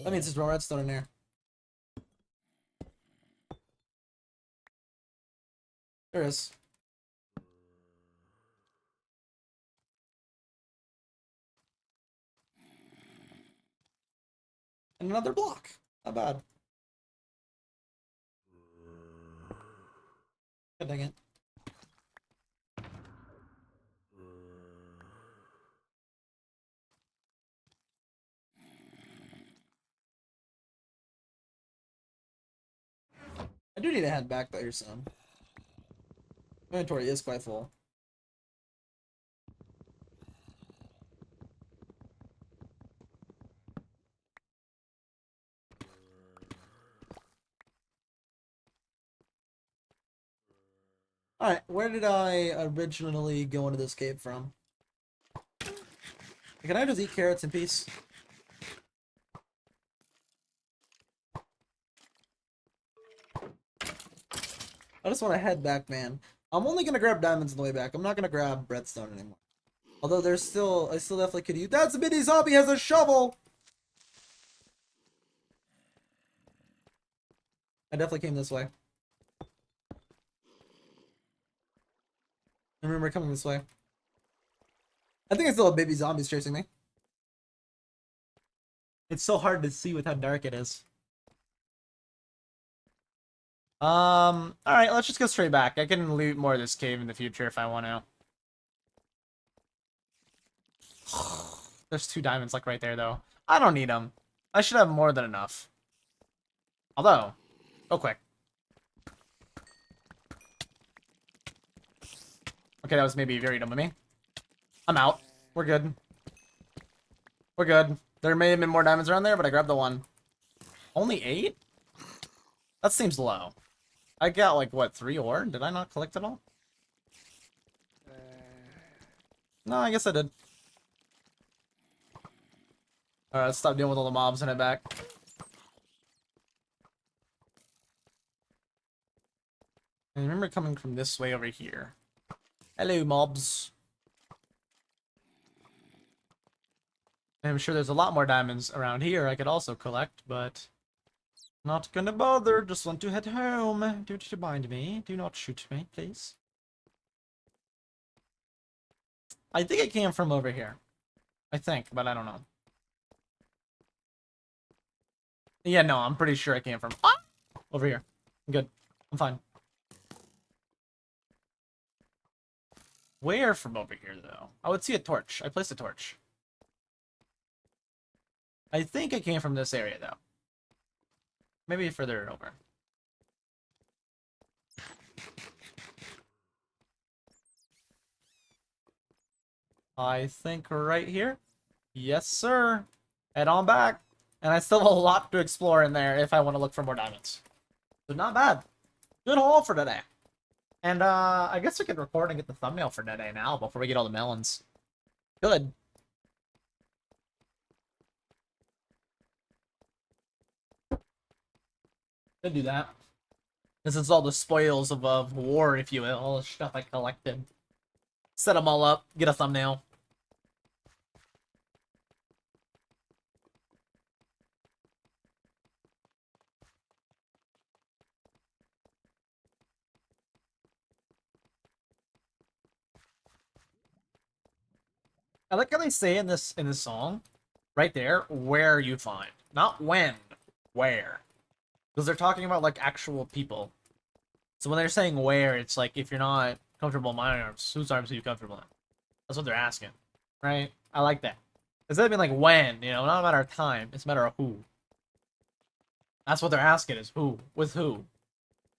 That means there's more redstone in there. There is. And another block. Not bad. God dang it. I do need to head back there soon. Inventory is quite full. Alright, where did I originally go into this cave from? Can I just eat carrots in peace? I just want to head back, man. I'm only gonna grab diamonds on the way back. I'm not gonna grab redstone anymore. Although I still definitely could use. That's a mini zombie has a shovel. I definitely came this way. I remember coming this way. I think I still have baby zombies chasing me. It's so hard to see with how dark it is. Alright, let's just go straight back. I can loot more of this cave in the future if I want to. There's 2 diamonds like right there though. I don't need them. I should have more than enough. Although, go quick. Okay, that was maybe very dumb of me. I'm out. We're good. We're good. There may have been more diamonds around there, but I grabbed the one. Only 8? That seems low. I got like, what, 3 ore? Did I not collect it all? No, I guess I did. Alright, let's stop dealing with all the mobs and head back. I remember coming from this way over here. Hello, mobs. I'm sure there's a lot more diamonds around here I could also collect, but not gonna bother. Just want to head home. Don't mind me. Do not shoot me, please. I think it came from over here. I think, but I don't know. Yeah, no, I'm pretty sure it came from over here. I'm good. I'm fine. Where from over here, though? I would see a torch. I placed a torch. I think it came from this area, though. Maybe further over. I think right here. Yes, sir. Head on back. And I still have a lot to explore in there if I want to look for more diamonds. So not bad. Good haul for today. And I guess we can record and get the thumbnail for today now before we get all the melons. Good. Could do that. This is all the spoils of war, if you will. All the stuff I collected. Set them all up. Get a thumbnail. I like how they say in this song, right there, where you find, not when, where, because they're talking about like actual people. So when they're saying where, it's like if you're not comfortable in my arms, whose arms are you comfortable in? That's what they're asking, right? I like that. Instead of being like when, you know, not a matter of time, it's a matter of who. That's what they're asking is who, with who,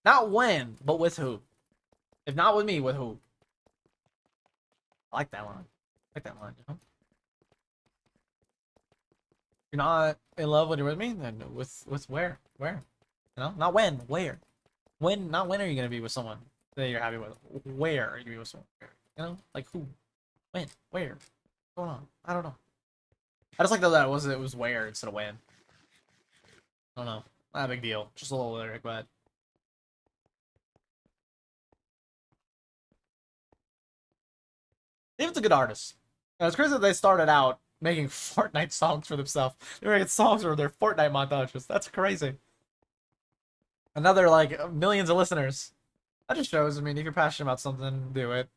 not when, but with who. If not with me, with who? I like that line. I like that line. You know? You're not in love when you're with me, then with where, you know, not when, where, when, not when are you gonna be with someone that you're happy with, where are you gonna be with someone, you know, like who, when, where, what's going on, I don't know. I just like that it was where instead of when. I don't know, not a big deal, just a little lyric, but David's a good artist. And it's crazy that they started out making Fortnite songs for themselves. They were making songs for their Fortnite montages. That's crazy. Another like millions of listeners. That just shows. I mean, if you're passionate about something, do it.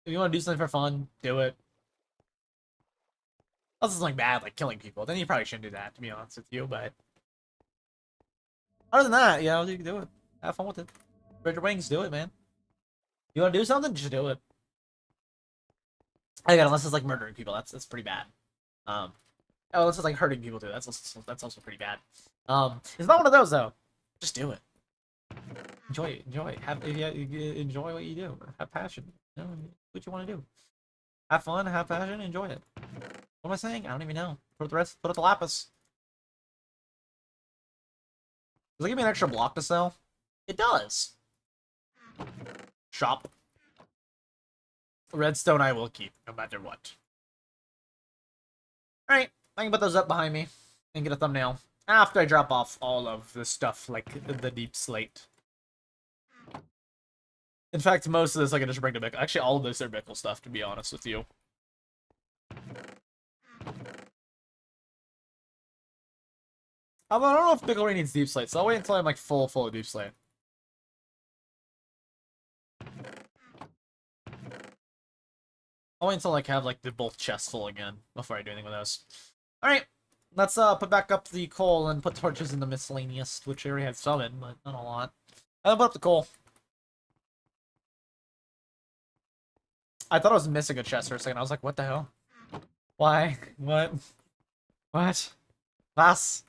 If you want to do something for fun, do it. Unless it's like bad, like killing people, then you probably shouldn't do that. To be honest with you, but other than that, you know, you can do it. Have fun with it. Spread your wings, do it, man. You want to do something, just do it. Again, unless it's like murdering people, that's pretty bad. Um, oh, unless it's like hurting people too, that's also pretty bad. It's not one of those though. Just do it. Enjoy it. Enjoy it. Enjoy what you do. Have passion. You know what you want to do. Have fun. Have passion. Enjoy it. What am I saying? I don't even know. Put the rest. Put up the lapis. Does it give me an extra block to sell? It does. Shop. Redstone I will keep, no matter what. Alright, I can put those up behind me and get a thumbnail after I drop off all of the stuff, like the deep slate. In fact, most of this I can just bring to Bickle. Actually, all of this are Bickle stuff, to be honest with you. Although I don't know if Bickle really needs deep slate, so I'll wait until I'm like full of deep slate. I'll wait until like have like the both chests full again before I do anything with those. Alright, let's put back up the coal and put torches in the miscellaneous, which I already had some in, but not a lot. I'll put up the coal. I thought I was missing a chest for a second. I was like, what the hell? Why? What? What? Was?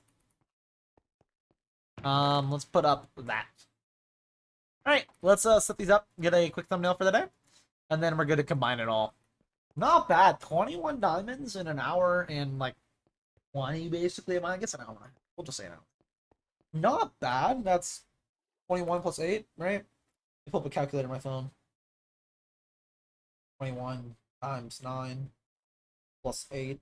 Let's put up that. Alright, let's set these up, get a quick thumbnail for the day, and then we're good to combine it all. Not bad. 21 diamonds in an hour and like 20 basically. I guess an hour. We'll just say an hour. Not bad. That's 21 plus 8, right? I pull up a calculator on my phone. 21 times 9 plus 8.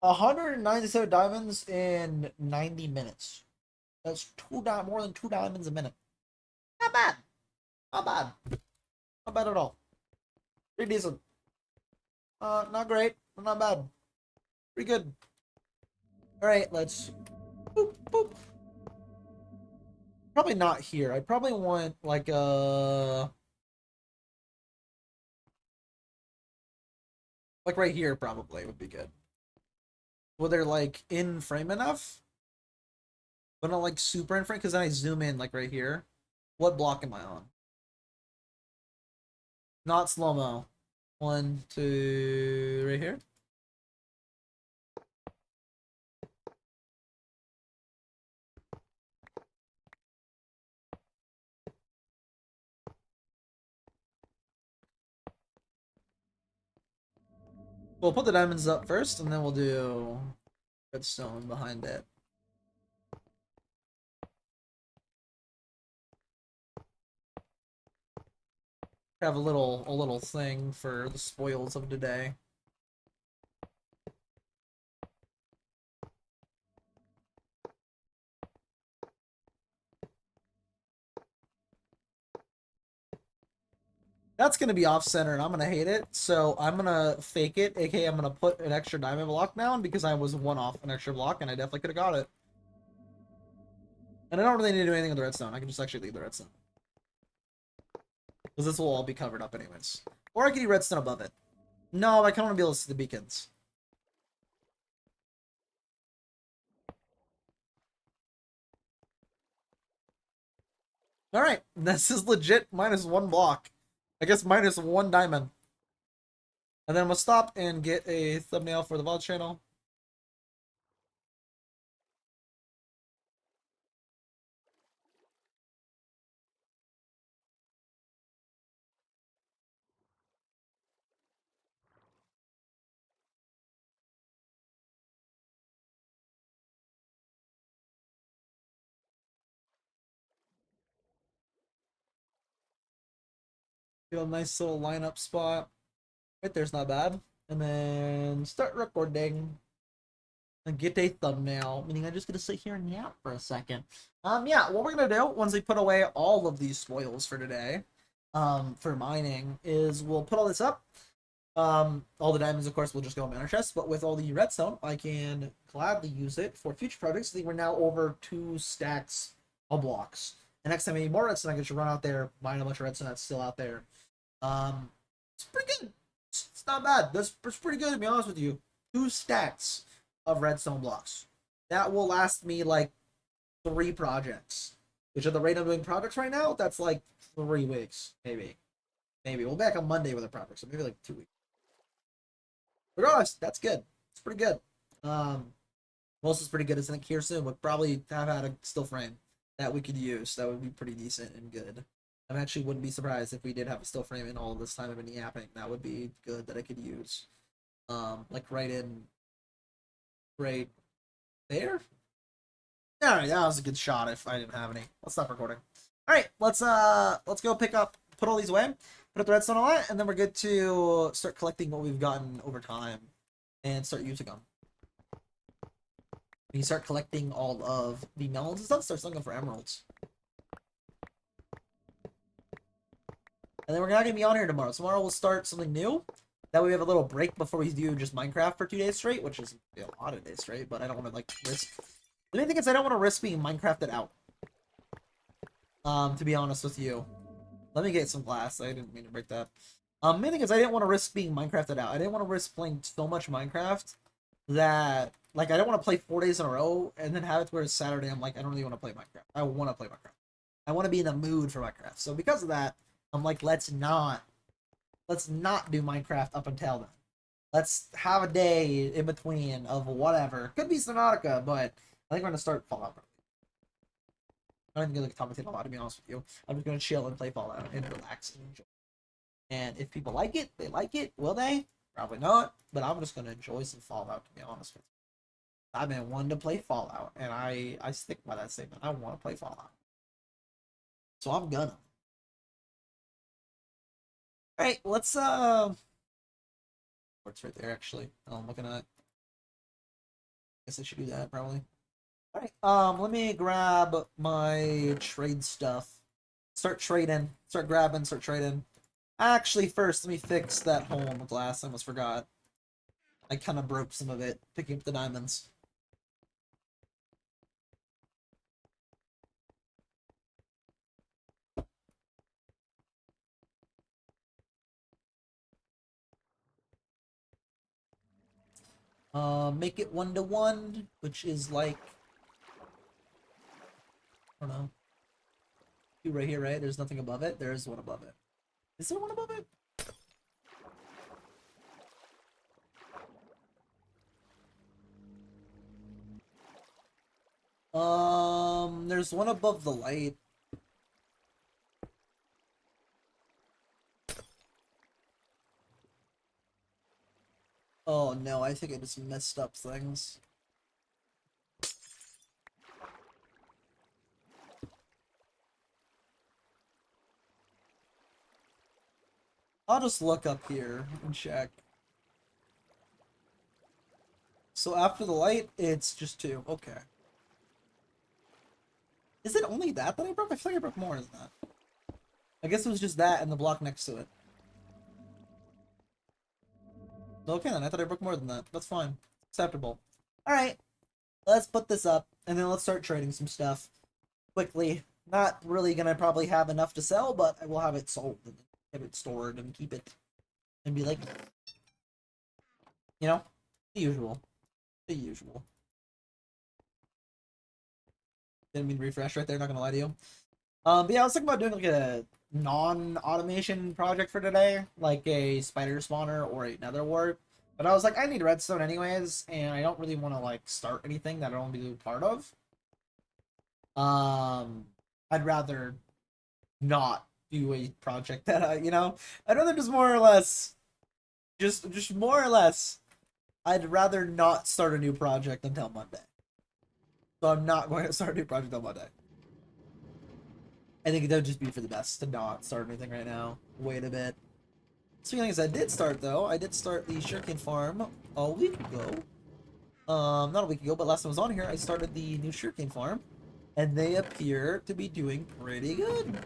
197 diamonds in 90 minutes. That's more than 2 diamonds a minute. Not bad. Not bad. Not bad at all. Pretty decent. Not great, but not bad. Pretty good. Alright, let's boop, boop. Probably not here. I probably want like right here probably would be good. Well, they're like in frame enough, but not like super in frame because then I zoom in like right here. What block am I on? Not slow-mo. 1, 2, right here. We'll put the diamonds up first, and then we'll do redstone behind it. Have a little thing for the spoils of today. That's gonna be off center, and I'm gonna hate it. So I'm gonna fake it, aka I'm gonna put an extra diamond block down because I was one off an extra block, and I definitely could have got it. And I don't really need to do anything with the redstone. I can just actually leave the redstone because this will all be covered up anyways. Or I could do redstone above it. No, I can only be able to see the beacons. All right, this is legit -1 block. I guess -1 diamond. And then I'm gonna stop and get a thumbnail for the VOD channel. Get a nice little lineup spot. Right there's not bad. And then start recording. And get a thumbnail. Meaning I'm just gonna sit here and yap for a second. Yeah, what we're gonna do once we put away all of these spoils for today, for mining, is we'll put all this up. All the diamonds, of course, will just go in my chest, but with all the redstone, I can gladly use it for future projects. I think we're now over 2 stacks of blocks. And next time I need more redstone, I can just run out there, mine a bunch of redstone that's still out there. It's pretty good. It's not bad. That's pretty good, to be honest with you. 2 stacks of redstone blocks. That will last me like 3 projects. Which at the rate I'm doing projects right now, that's like 3 weeks, maybe. Maybe. We'll be back on Monday with a project, so maybe like 2 weeks. Regardless, that's good. It's pretty good. Most is pretty good. Isn't it? Here soon would probably have had a still frame that we could use. That would be pretty decent and good. I actually wouldn't be surprised if we did have a still frame in all this time of been yapping. That would be good that I could use. Like right there. All right, that was a good shot. If I didn't have any, let's stop recording. All right, let's go put all these away, put up the redstone on it, and then we're good to start collecting what we've gotten over time, and start using them. We can start collecting all of the melons and stuff. Start selling them for emeralds. And then we're not gonna be on here tomorrow. Tomorrow we'll start something new. That way we have a little break before we do just Minecraft for 2 days straight, which is a lot of days straight. But I don't want to like risk. The main thing is I don't want to risk being Minecrafted out. To be honest with you, let me get some glass. I didn't mean to break that. Main thing is I didn't want to risk being Minecrafted out. I didn't want to risk playing so much Minecraft that like I don't want to play 4 days in a row and then have it where it's Saturday. I'm like I don't really want to play Minecraft. I want to play Minecraft. I want to be in the mood for Minecraft. So because of that, I'm like let's not do Minecraft up until then. Let's have a day in between of whatever. Could be Subnautica, but I think we're gonna start Fallout. I don't think I'm gonna commentate a lot, to be honest with you. I'm just gonna chill and play Fallout and relax and enjoy. And if people like it, they like it. Will they? Probably not. But I'm just gonna enjoy some Fallout, to be honest with you. I've been wanting to play Fallout, and I stick by that statement. I want to play Fallout, so I'm gonna. All right, let's What's right there actually? I'm looking at. Guess I should do that probably. All right. Let me grab my trade stuff. Start trading. Start grabbing. Start trading. Actually, first, let me fix that hole in the glass. I almost forgot. I kind of broke some of it picking up the diamonds. Make it 1-to-1, which is like, I don't know, two right here, right? There's nothing above it. There is one above it. Is there one above it? There's one above the light. Oh no, I think I just messed up things. I'll just look up here and check. So after the light, it's just two. Okay. Is it only that I broke? I feel like I broke more than that. I guess it was just that and the block next to it. Okay then, I thought I broke more than that. That's fine. Acceptable. Alright, let's put this up, and then let's start trading some stuff. Quickly. Not really gonna probably have enough to sell, but I will have it sold, and have it stored, and keep it, and be like, you know, the usual. The usual. Didn't mean to refresh right there, not gonna lie to you. But yeah, I was thinking about doing like a non-automation project for today, like a spider spawner or a nether wart. But I was like, I need redstone anyways, and I don't really want to like start anything that I don't want to be part of. I'd rather not do a project that I'd rather just more or less, just more or less, I'd rather not start a new project until Monday. So I'm not going to start a new project on Monday. I think it would just be for the best to not start anything right now. Wait a bit. Speaking of things I did start though, I did start the sugarcane farm a week ago. Not a week ago, but last time I was on here, I started the new sugarcane farm, and they appear to be doing pretty good.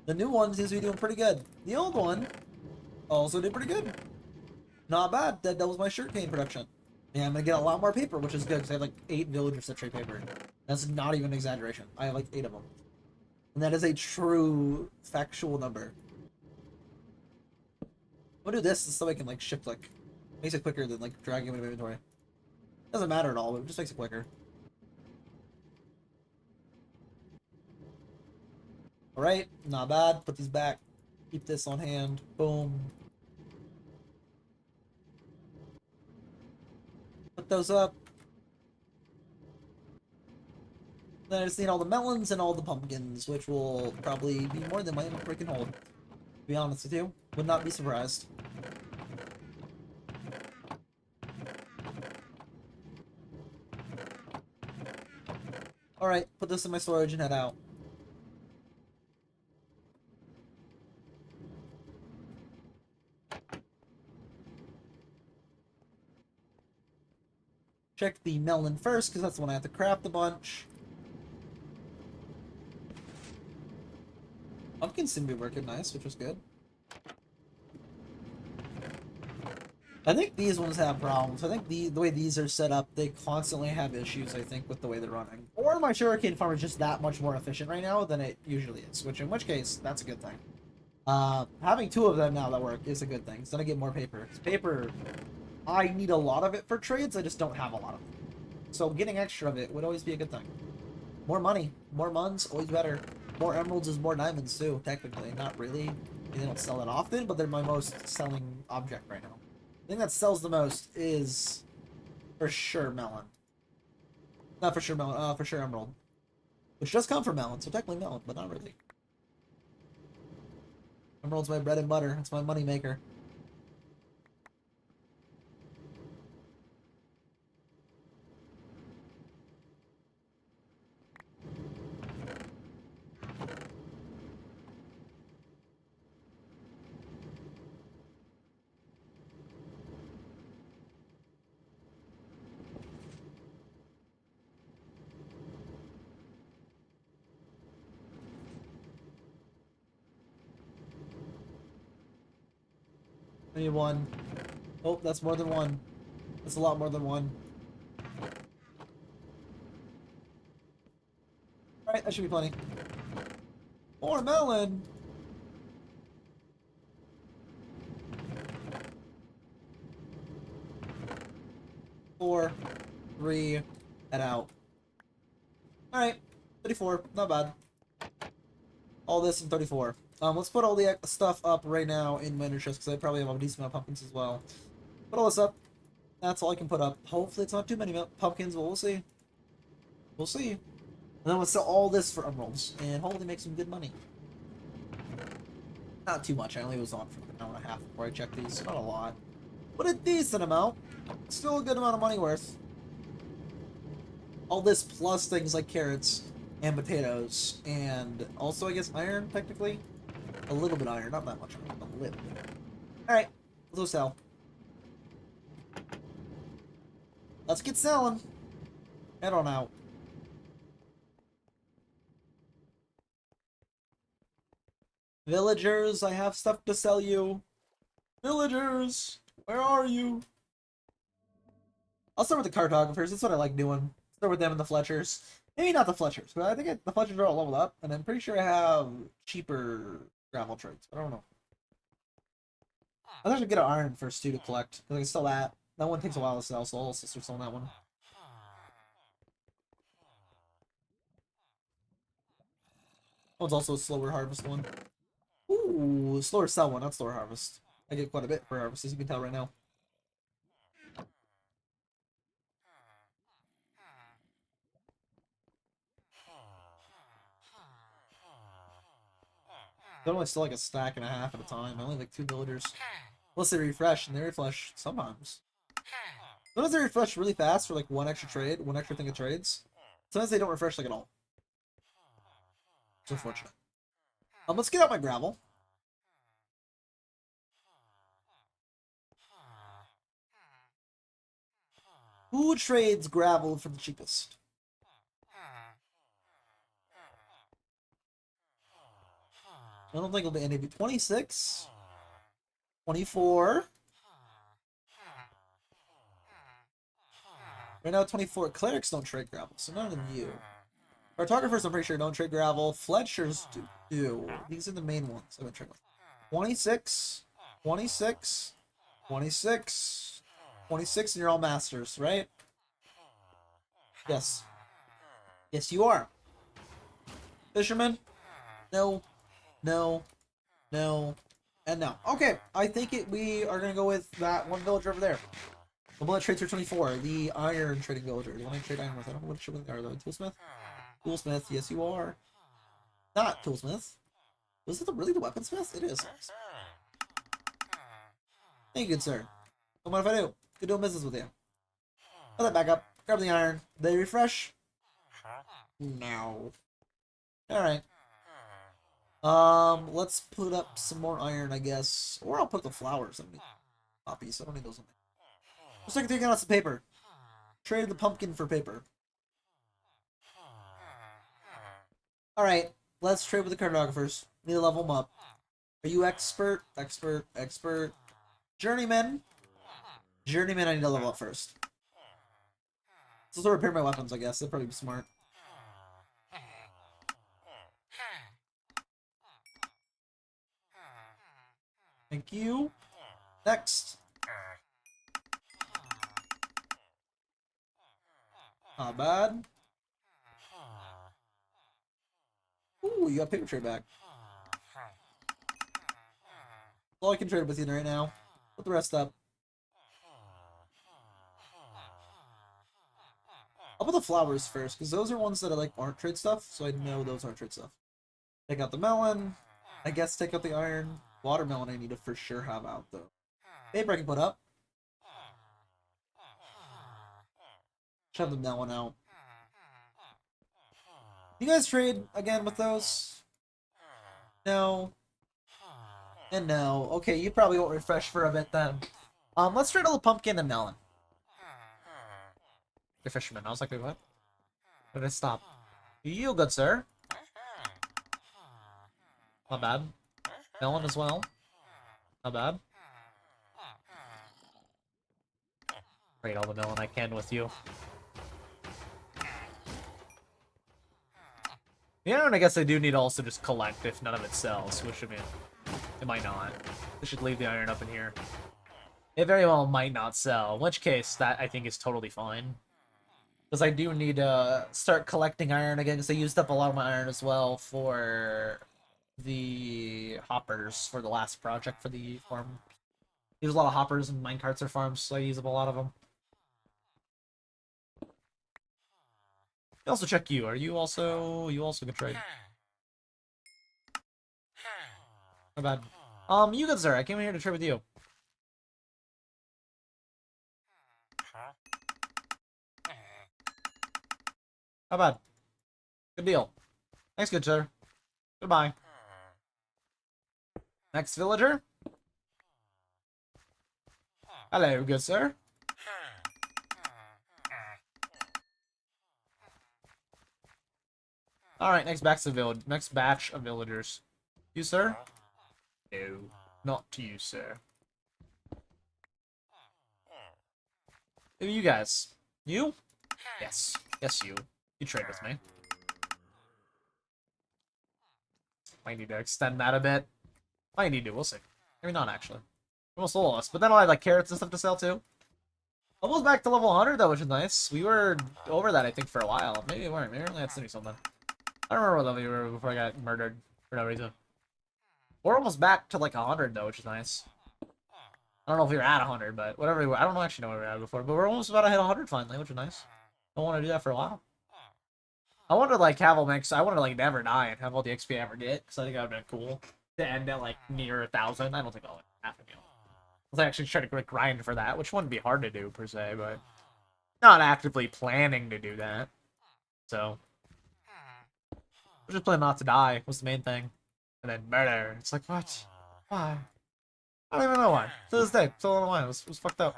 The new one seems to be doing pretty good. The old one also did pretty good. Not bad. That was my sugarcane production. And I'm gonna get a lot more paper, which is good because I have like 8 villagers that trade paper. That's not even an exaggeration. I have like 8 of them. And that is a true factual number. I'm gonna do this so I can like shift click. Makes it quicker than like dragging into inventory. Doesn't matter at all, but it just makes it quicker. Alright, not bad. Put these back. Keep this on hand. Boom. Put those up. Then I just need all the melons and all the pumpkins, which will probably be more than my inventory can hold. To be honest with you, would not be surprised. Alright, put this in my storage and head out. Check the melon first, because that's the one I have to craft a bunch. Pumpkins seem to be working nice, which was good. I think these ones have problems. I think the way these are set up, they constantly have issues, I think, with the way they're running. Or my sugarcane farm is just that much more efficient right now than it usually is, which in which case, that's a good thing. Having 2 of them now that work is a good thing. It's gonna get more paper. 'Cause paper, I need a lot of it for trades, I just don't have a lot of it. So getting extra of it would always be a good thing. More money, more muns, always better. More emeralds is more diamonds too, technically. Not really. They don't sell it often, but they're my most selling object right now. The thing that sells the most is for sure melon. Not for sure melon, for sure emerald. Which does come from melon, so technically melon, but not really. Emerald's my bread and butter, it's my money maker. I need one. Oh, that's more than one. That's a lot more than one. Alright, that should be plenty. More melon! 4, 3, head out. Alright, 34, not bad. All this in 34. Let's put all the stuff up right now in my chest because I probably have a decent amount of pumpkins as well. Put all this up. That's all I can put up. Hopefully it's not too many pumpkins, but we'll see. We'll see. And then we'll sell all this for emeralds and hopefully make some good money. Not too much. I only was on for an hour and a half before I checked these. Not a lot, but a decent amount. Still a good amount of money worth. All this plus things like carrots and potatoes, and also I guess iron technically. A little bit iron, not that much iron, a little. All right, let's go sell. Let's get selling. Head on out. Villagers, I have stuff to sell you. Villagers, where are you? I'll start with the cartographers. That's what I like doing. Start with them and the Fletchers. Maybe not the Fletchers, but I think the Fletchers are all leveled up, and I'm pretty sure I have cheaper gravel trades. But I don't know. I'll have to get an iron first too to collect, because I can sell that. That one takes a while to sell, so I'll also start selling that one. That one's also a slower harvest one. Ooh, slower sell one, not slower harvest. I get quite a bit per harvest, as you can tell right now. They're only still like a stack and a half at a time. I only like 2 villagers. Unless they refresh, and they refresh sometimes. Sometimes they refresh really fast for like one extra trade, one extra thing of trades. Sometimes they don't refresh like at all. It's unfortunate. Let's get out my gravel. Who trades gravel for the cheapest? I don't think it'll be any. 26, 24. Right now, 24. Clerics don't trade gravel, so none of you. Cartographers, I'm pretty sure, don't trade gravel. Fletchers do. These are the main ones I've been trading with. 26, 26, 26, 26, and you're all masters, right? Yes. Yes, you are. Fisherman? No. No. No. And no. Okay, I think we are going to go with that one villager over there. The one that trades for 24. The iron trading villager. The one I trade iron with. I don't know what they are, though. Toolsmith? Toolsmith, yes, you are. Not Toolsmith. Was it really the weaponsmith? It is. Thank you, good sir. Don't mind if I do. Good doing business with you. Put that back up. Grab the iron. They refresh? No. Alright. Let's put up some more iron, I guess. Or I'll put the flowers. I don't need poppies. I don't need those on me. Looks like they're taking out some paper. Trade the pumpkin for paper. Alright. Let's trade with the cartographers. Need to level them up. Are you expert? Expert. Expert. Journeyman. Journeyman, I need to level up first. So to repair my weapons, I guess. That'd probably be smart. Thank you. Next. Not bad. Ooh, you got paper trade back. That's all I can trade with you right now. Put the rest up. I'll put the flowers first, because those are ones that I like aren't trade stuff, so I know those aren't trade stuff. Take out the melon. I guess take out the iron. Watermelon I need to for sure have out, though. Paper I can put up. Shove the melon out. You guys trade again with those? No. And no. Okay, you probably won't refresh for a bit then. Let's trade all the pumpkin and melon. The fisherman. I was like, wait, what? Where did I stop? You good, sir? Not bad. Melon as well. Not bad. Trade all the melon I can with you. Yeah, and I guess I do need to also just collect if none of it sells, which I mean, it might not. I should leave the iron up in here. It very well might not sell, in which case that I think is totally fine. Because I do need to start collecting iron again, because I used up a lot of my iron as well for the hoppers for the last project for the farm. There's a lot of hoppers and minecarts or farms, so I use up a lot of them. I also check you. Are you also good trade? Not bad. You good sir, I came here to trade with you. How bad? Good deal. Thanks, good sir. Goodbye. Next villager? Hello, good sir. Alright, next batch of villagers. You, sir? No, not to you, sir. Maybe you guys. You? Yes. Yes, you. You trade with me. Might need to extend that a bit. Might need to, we'll see. Maybe not, actually. Almost sold us, but then I'll have, like, carrots and stuff to sell, too. Almost back to level 100, though, which is nice. We were over that, I think, for a while. Maybe we weren't. Maybe we only had 70 something. I don't remember what level we were before I got murdered for no reason. We're almost back to, like, 100, though, which is nice. I don't know if we were at 100, but whatever we were. I don't actually know where we were at before, but we're almost about to hit 100 finally, which is nice. I want to do that for a while. I wanted to, like, have all my... I wanted to, like, never die and have all the XP I ever get, because I think that would have been cool. To end at, like, near 1,000. I don't think I'll have to do. I was actually trying to like, grind for that, which wouldn't be hard to do, per se, but... Not actively planning to do that. So... We're just playing not to die, was the main thing. And then murder. It's like, what? Why? I don't even know why. To this day, still don't know why. It was fucked up.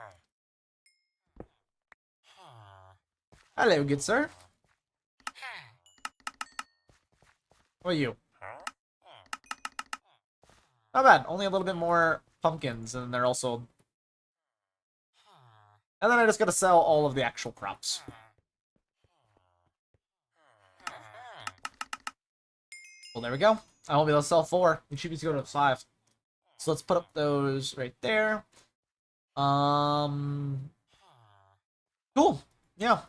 Hello, good sir. What are you? Not bad. Only a little bit more pumpkins, and they're also... And then I just gotta sell all of the actual crops. Well, there we go. I won't be able to sell 4. We should be able to go to 5. So let's put up those right there. Cool. Yeah.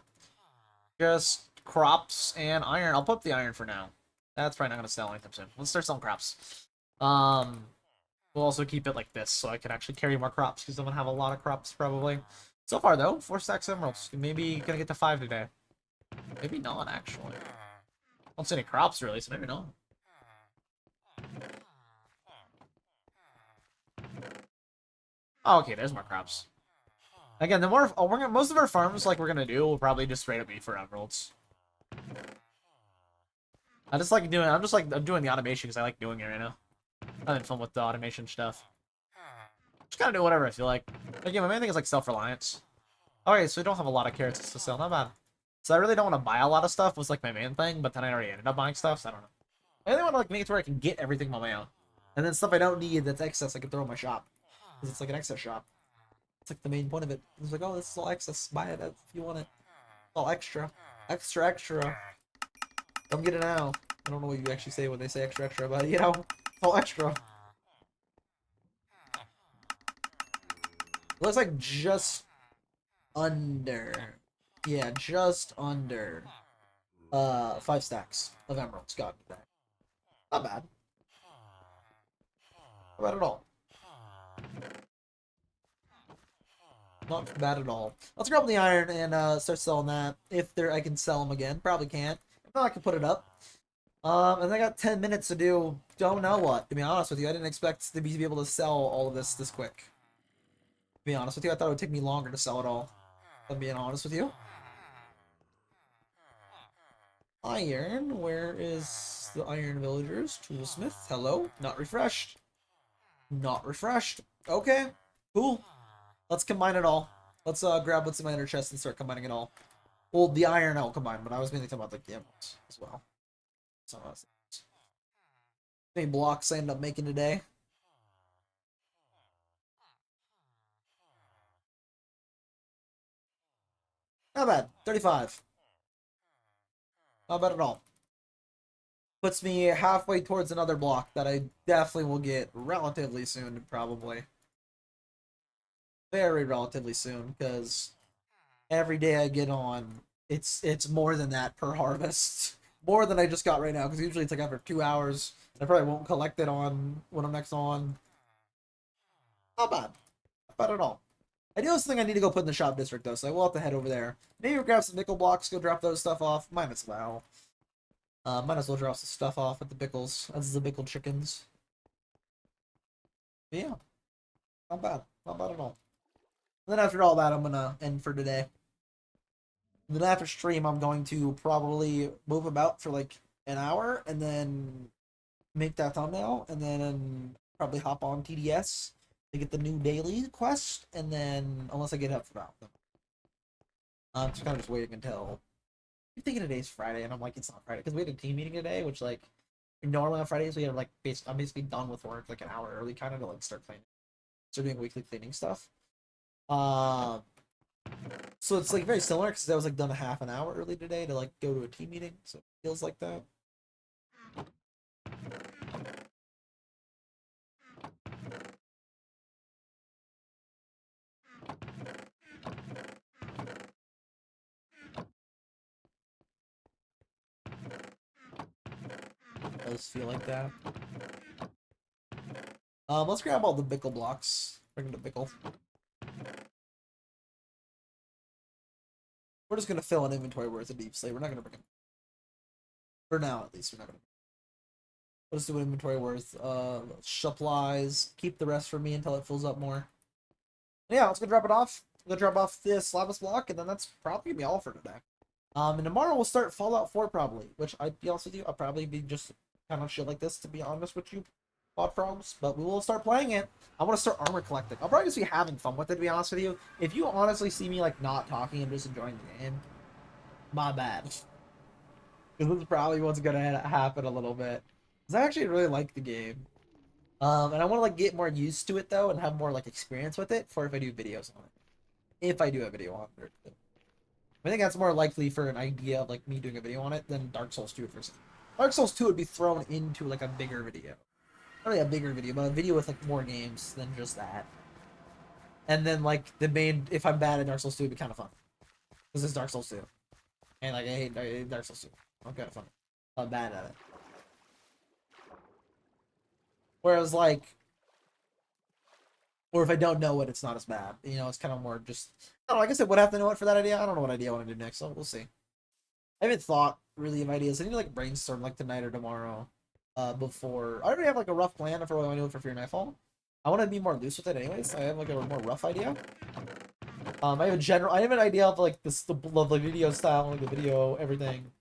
Just crops and iron. I'll put up the iron for now. That's probably not going to sell anytime soon. Let's start selling crops. We'll also keep it like this so I can actually carry more crops because I'm going to have a lot of crops probably. So far though, 4 stacks of emeralds. Maybe going to get to 5 today. Maybe not actually. I don't see any crops really, so maybe not. Oh, okay, there's more crops. Again, the more most of our farms like we're gonna do will probably just straight up be for emeralds. I just like doing. I'm doing the automation because I like doing it right now. I'm having fun with the automation stuff. Just gotta do whatever I feel like. Again, my main thing is like self-reliance. Okay, so we don't have a lot of carrots to sell. Not bad. So I really don't want to buy a lot of stuff. Was like my main thing, but then I already ended up buying stuff. So I don't know. I really want to like make it to where I can get everything on my own, and then stuff I don't need that's excess I can throw in my shop because it's like an excess shop. It's like the main point of it. It's like, oh, this is all excess. Buy it if you want it. It's all extra. Extra, extra. Come get it now. I don't know what you actually say when they say extra, extra, but you know, it's all extra. It looks like just under. Yeah, just under 5 stacks of emeralds got today. Not bad. Not bad at all. Not bad at all. Let's grab the iron and start selling that. If there, I can sell them again. Probably can't. If not, I can put it up. And I got 10 minutes to do don't know what. To be honest with you, I didn't expect to be able to sell all of this quick. To be honest with you, I thought it would take me longer to sell it all. If I'm being honest with you. Iron, where is the iron villagers? Toolsmith, hello. Not refreshed. Not refreshed. Okay, cool. Let's combine it all. Let's grab what's in my inner chest and start combining it all. Well, the iron I'll combine, but I was mainly talking about like the emeralds as well. So, how many blocks I end up making today? Not bad. 35. Not bad at all. Puts me halfway towards another block that I definitely will get relatively soon, probably. Very relatively soon, because every day I get on, it's more than that per harvest. More than I just got right now, because usually it's like after 2 hours. I probably won't collect it on when I'm next on. Not bad. Not bad at all. I do have something I need to go put in the shop district though, so I will have to head over there. Maybe grab some nickel blocks, go drop those stuff off. Might as well. Might as well drop some stuff off at the Bickles. That's the Bickle chickens. But yeah, not bad. Not bad at all. And then after all that, I'm gonna end for today. And then after stream, I'm going to probably move about for like an hour and then make that thumbnail and then probably hop on TDS to get the new daily quest and then unless I get up for that. I'm just kind of just waiting until I'm thinking today's Friday and I'm like it's not Friday because we had a team meeting today which like normally on Fridays we have like I'm basically done with work like an hour early kind of to like start doing weekly cleaning stuff. Um So it's like very similar because I was like done a half an hour early today to like go to a team meeting, so it feels like that. It does feel like that. Let's grab all the Bickle blocks. Bring them to Bickle. We're just gonna fill an inventory worth of deep slate. We're not gonna bring them. For now, at least, we're not gonna. We'll just do an inventory worth supplies. Keep the rest for me until it fills up more. Yeah, let's go drop it off. We'll drop off this Lavas block, and then that's probably gonna be all for today. And tomorrow we'll start Fallout 4 probably, which I'd be honest with you, I'll probably be just kind of shit like this to be honest with you, Pod Frogs. But we will start playing it. I want to start armor collecting. I'll probably just be having fun with it to be honest with you. If you honestly see me like not talking and just enjoying the game, my bad. Because this is probably what's gonna happen a little bit. Because I actually really like the game. And I want to like get more used to it though and have more like experience with it for if I do videos on it. If I do a video on it. I think that's more likely for an idea of like me doing a video on it than Dark Souls 2 for Dark Souls 2 would be thrown into like a bigger video. Not really a bigger video, but a video with like more games than just that. And then like the main, if I'm bad at Dark Souls 2, it'd be kind of fun. Because it's Dark Souls 2. And like I hate Dark Souls 2. I'm kind of fun. I'm bad at it. Whereas like, or if I don't know it, it's not as bad. You know, it's kind of more just, I don't know, like I said, would I have to know it for that idea? I don't know what idea I want to do next, so we'll see. I haven't thought really of ideas. I need to like brainstorm like tonight or tomorrow. Before I already have like a rough plan for what I want to do for Fear Nightfall. I want to be more loose with it anyways. I have like a more rough idea. I have an idea of like the video style, like the video, everything,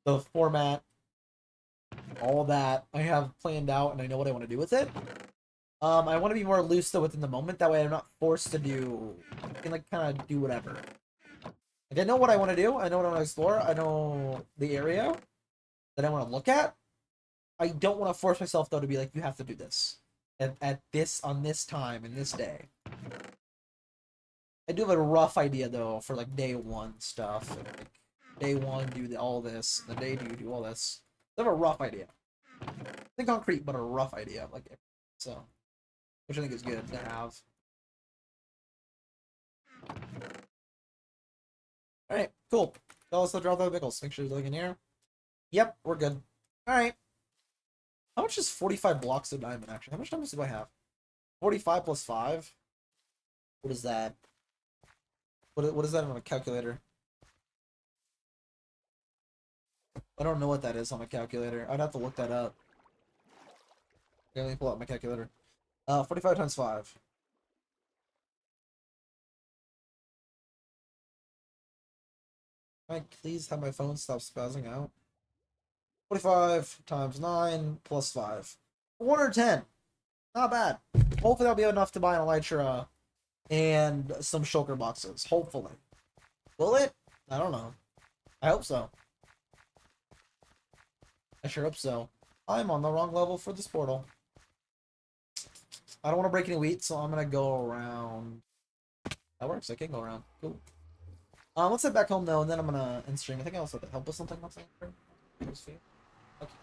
the format, all that I have planned out and I know what I want to do with it. I want to be more loose though within the moment. That way I'm not forced to do, I can like kind of do whatever. Like I know what I want to do. I know what I want to explore. I know the area that I want to look at. I don't want to force myself though to be like, you have to do this at this on this time and this day. I do have a rough idea though for like day one stuff. Like day one do all this, the day two do all this. I have a rough idea. Not concrete, but a rough idea. Like so, which I think is good to have. All right, cool. So let's drop the pickles. Make sure you're looking here. Yep, we're good. All right. How much is 45 blocks of diamond, actually? How much diamonds do I have? 45 plus 5? What is that? What is that on a calculator? I don't know what that is on my calculator. I'd have to look that up. Okay, let me pull out my calculator. 45 times 5. Can I please have my phone stop spazzing out? 45 times 9 plus 5. 410. Not bad. Hopefully that'll be enough to buy an elytra and some shulker boxes. Hopefully. Will it? I don't know. I hope so. I sure hope so. I'm on the wrong level for this portal. I don't want to break any wheat, so I'm gonna go around. That works. I can go around. Cool. Let's head back home though, and then I'm gonna end stream. I think I also have to help with something. Okay,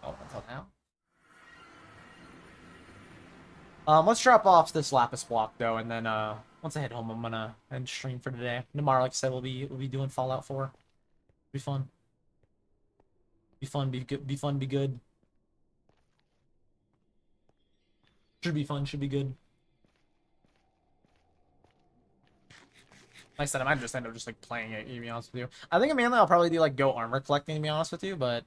oh, until now. Let's drop off this lapis block though, and then once I head home, I'm gonna end stream for today. Tomorrow, like I said, we'll be doing Fallout 4. Be fun. Be fun. Be good. Be fun. Be good. Should be fun. Should be good. Like I said, I might just end up just like playing it. To be honest with you, I think mainly I'll probably do like go armor collecting. To be honest with you, but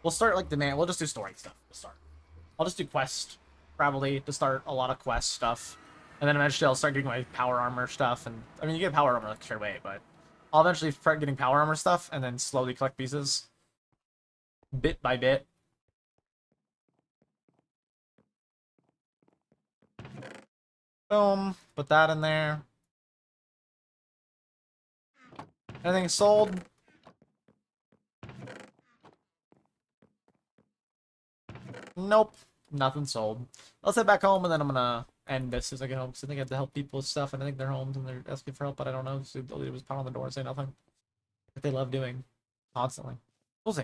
we'll start like demand. We'll just do story stuff to start. I'll just do quest probably to start a lot of quest stuff, and then eventually I'll start getting my power armor stuff. And I mean, you get power armor like straight away, but I'll eventually start getting power armor stuff and then slowly collect pieces, bit by bit. Boom. Put that in there. Anything sold? Nope. Nothing sold. Let's head back home and then I'm gonna end this as I get home because I think I have to help people with stuff and I think they're home and they're asking for help, but I don't know. So they'll just pound on the door and say nothing. That they love doing constantly. We'll see.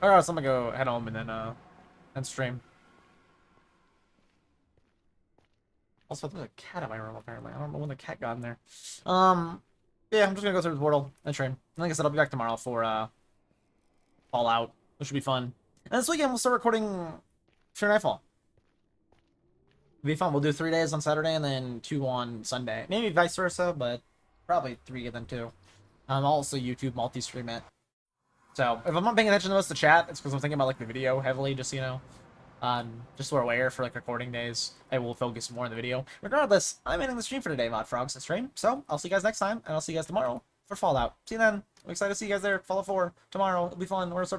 Alright, so I'm gonna go head home and then end stream. Also, there's a cat in my room apparently. I don't know when the cat got in there. Yeah, I'm just gonna go through the portal and stream. And like I said, I'll be back tomorrow for Fallout, which should be fun. And this weekend we'll start recording Fear Nightfall. It'll be fun. We'll do 3 days on Saturday and then 2 on Sunday. Maybe vice versa, but probably 3 and then 2. I'll also YouTube multi-stream it. So if I'm not paying attention to most of the chat, it's because I'm thinking about like the video heavily, just you know. Just so we're aware for like recording days, I will focus more on the video. Regardless, I'm ending the stream for today, Mod Frogs stream. So I'll see you guys next time, and I'll see you guys tomorrow for Fallout. See you then. I'm excited to see you guys there. Fallout 4 tomorrow. It'll be fun. We're gonna start playing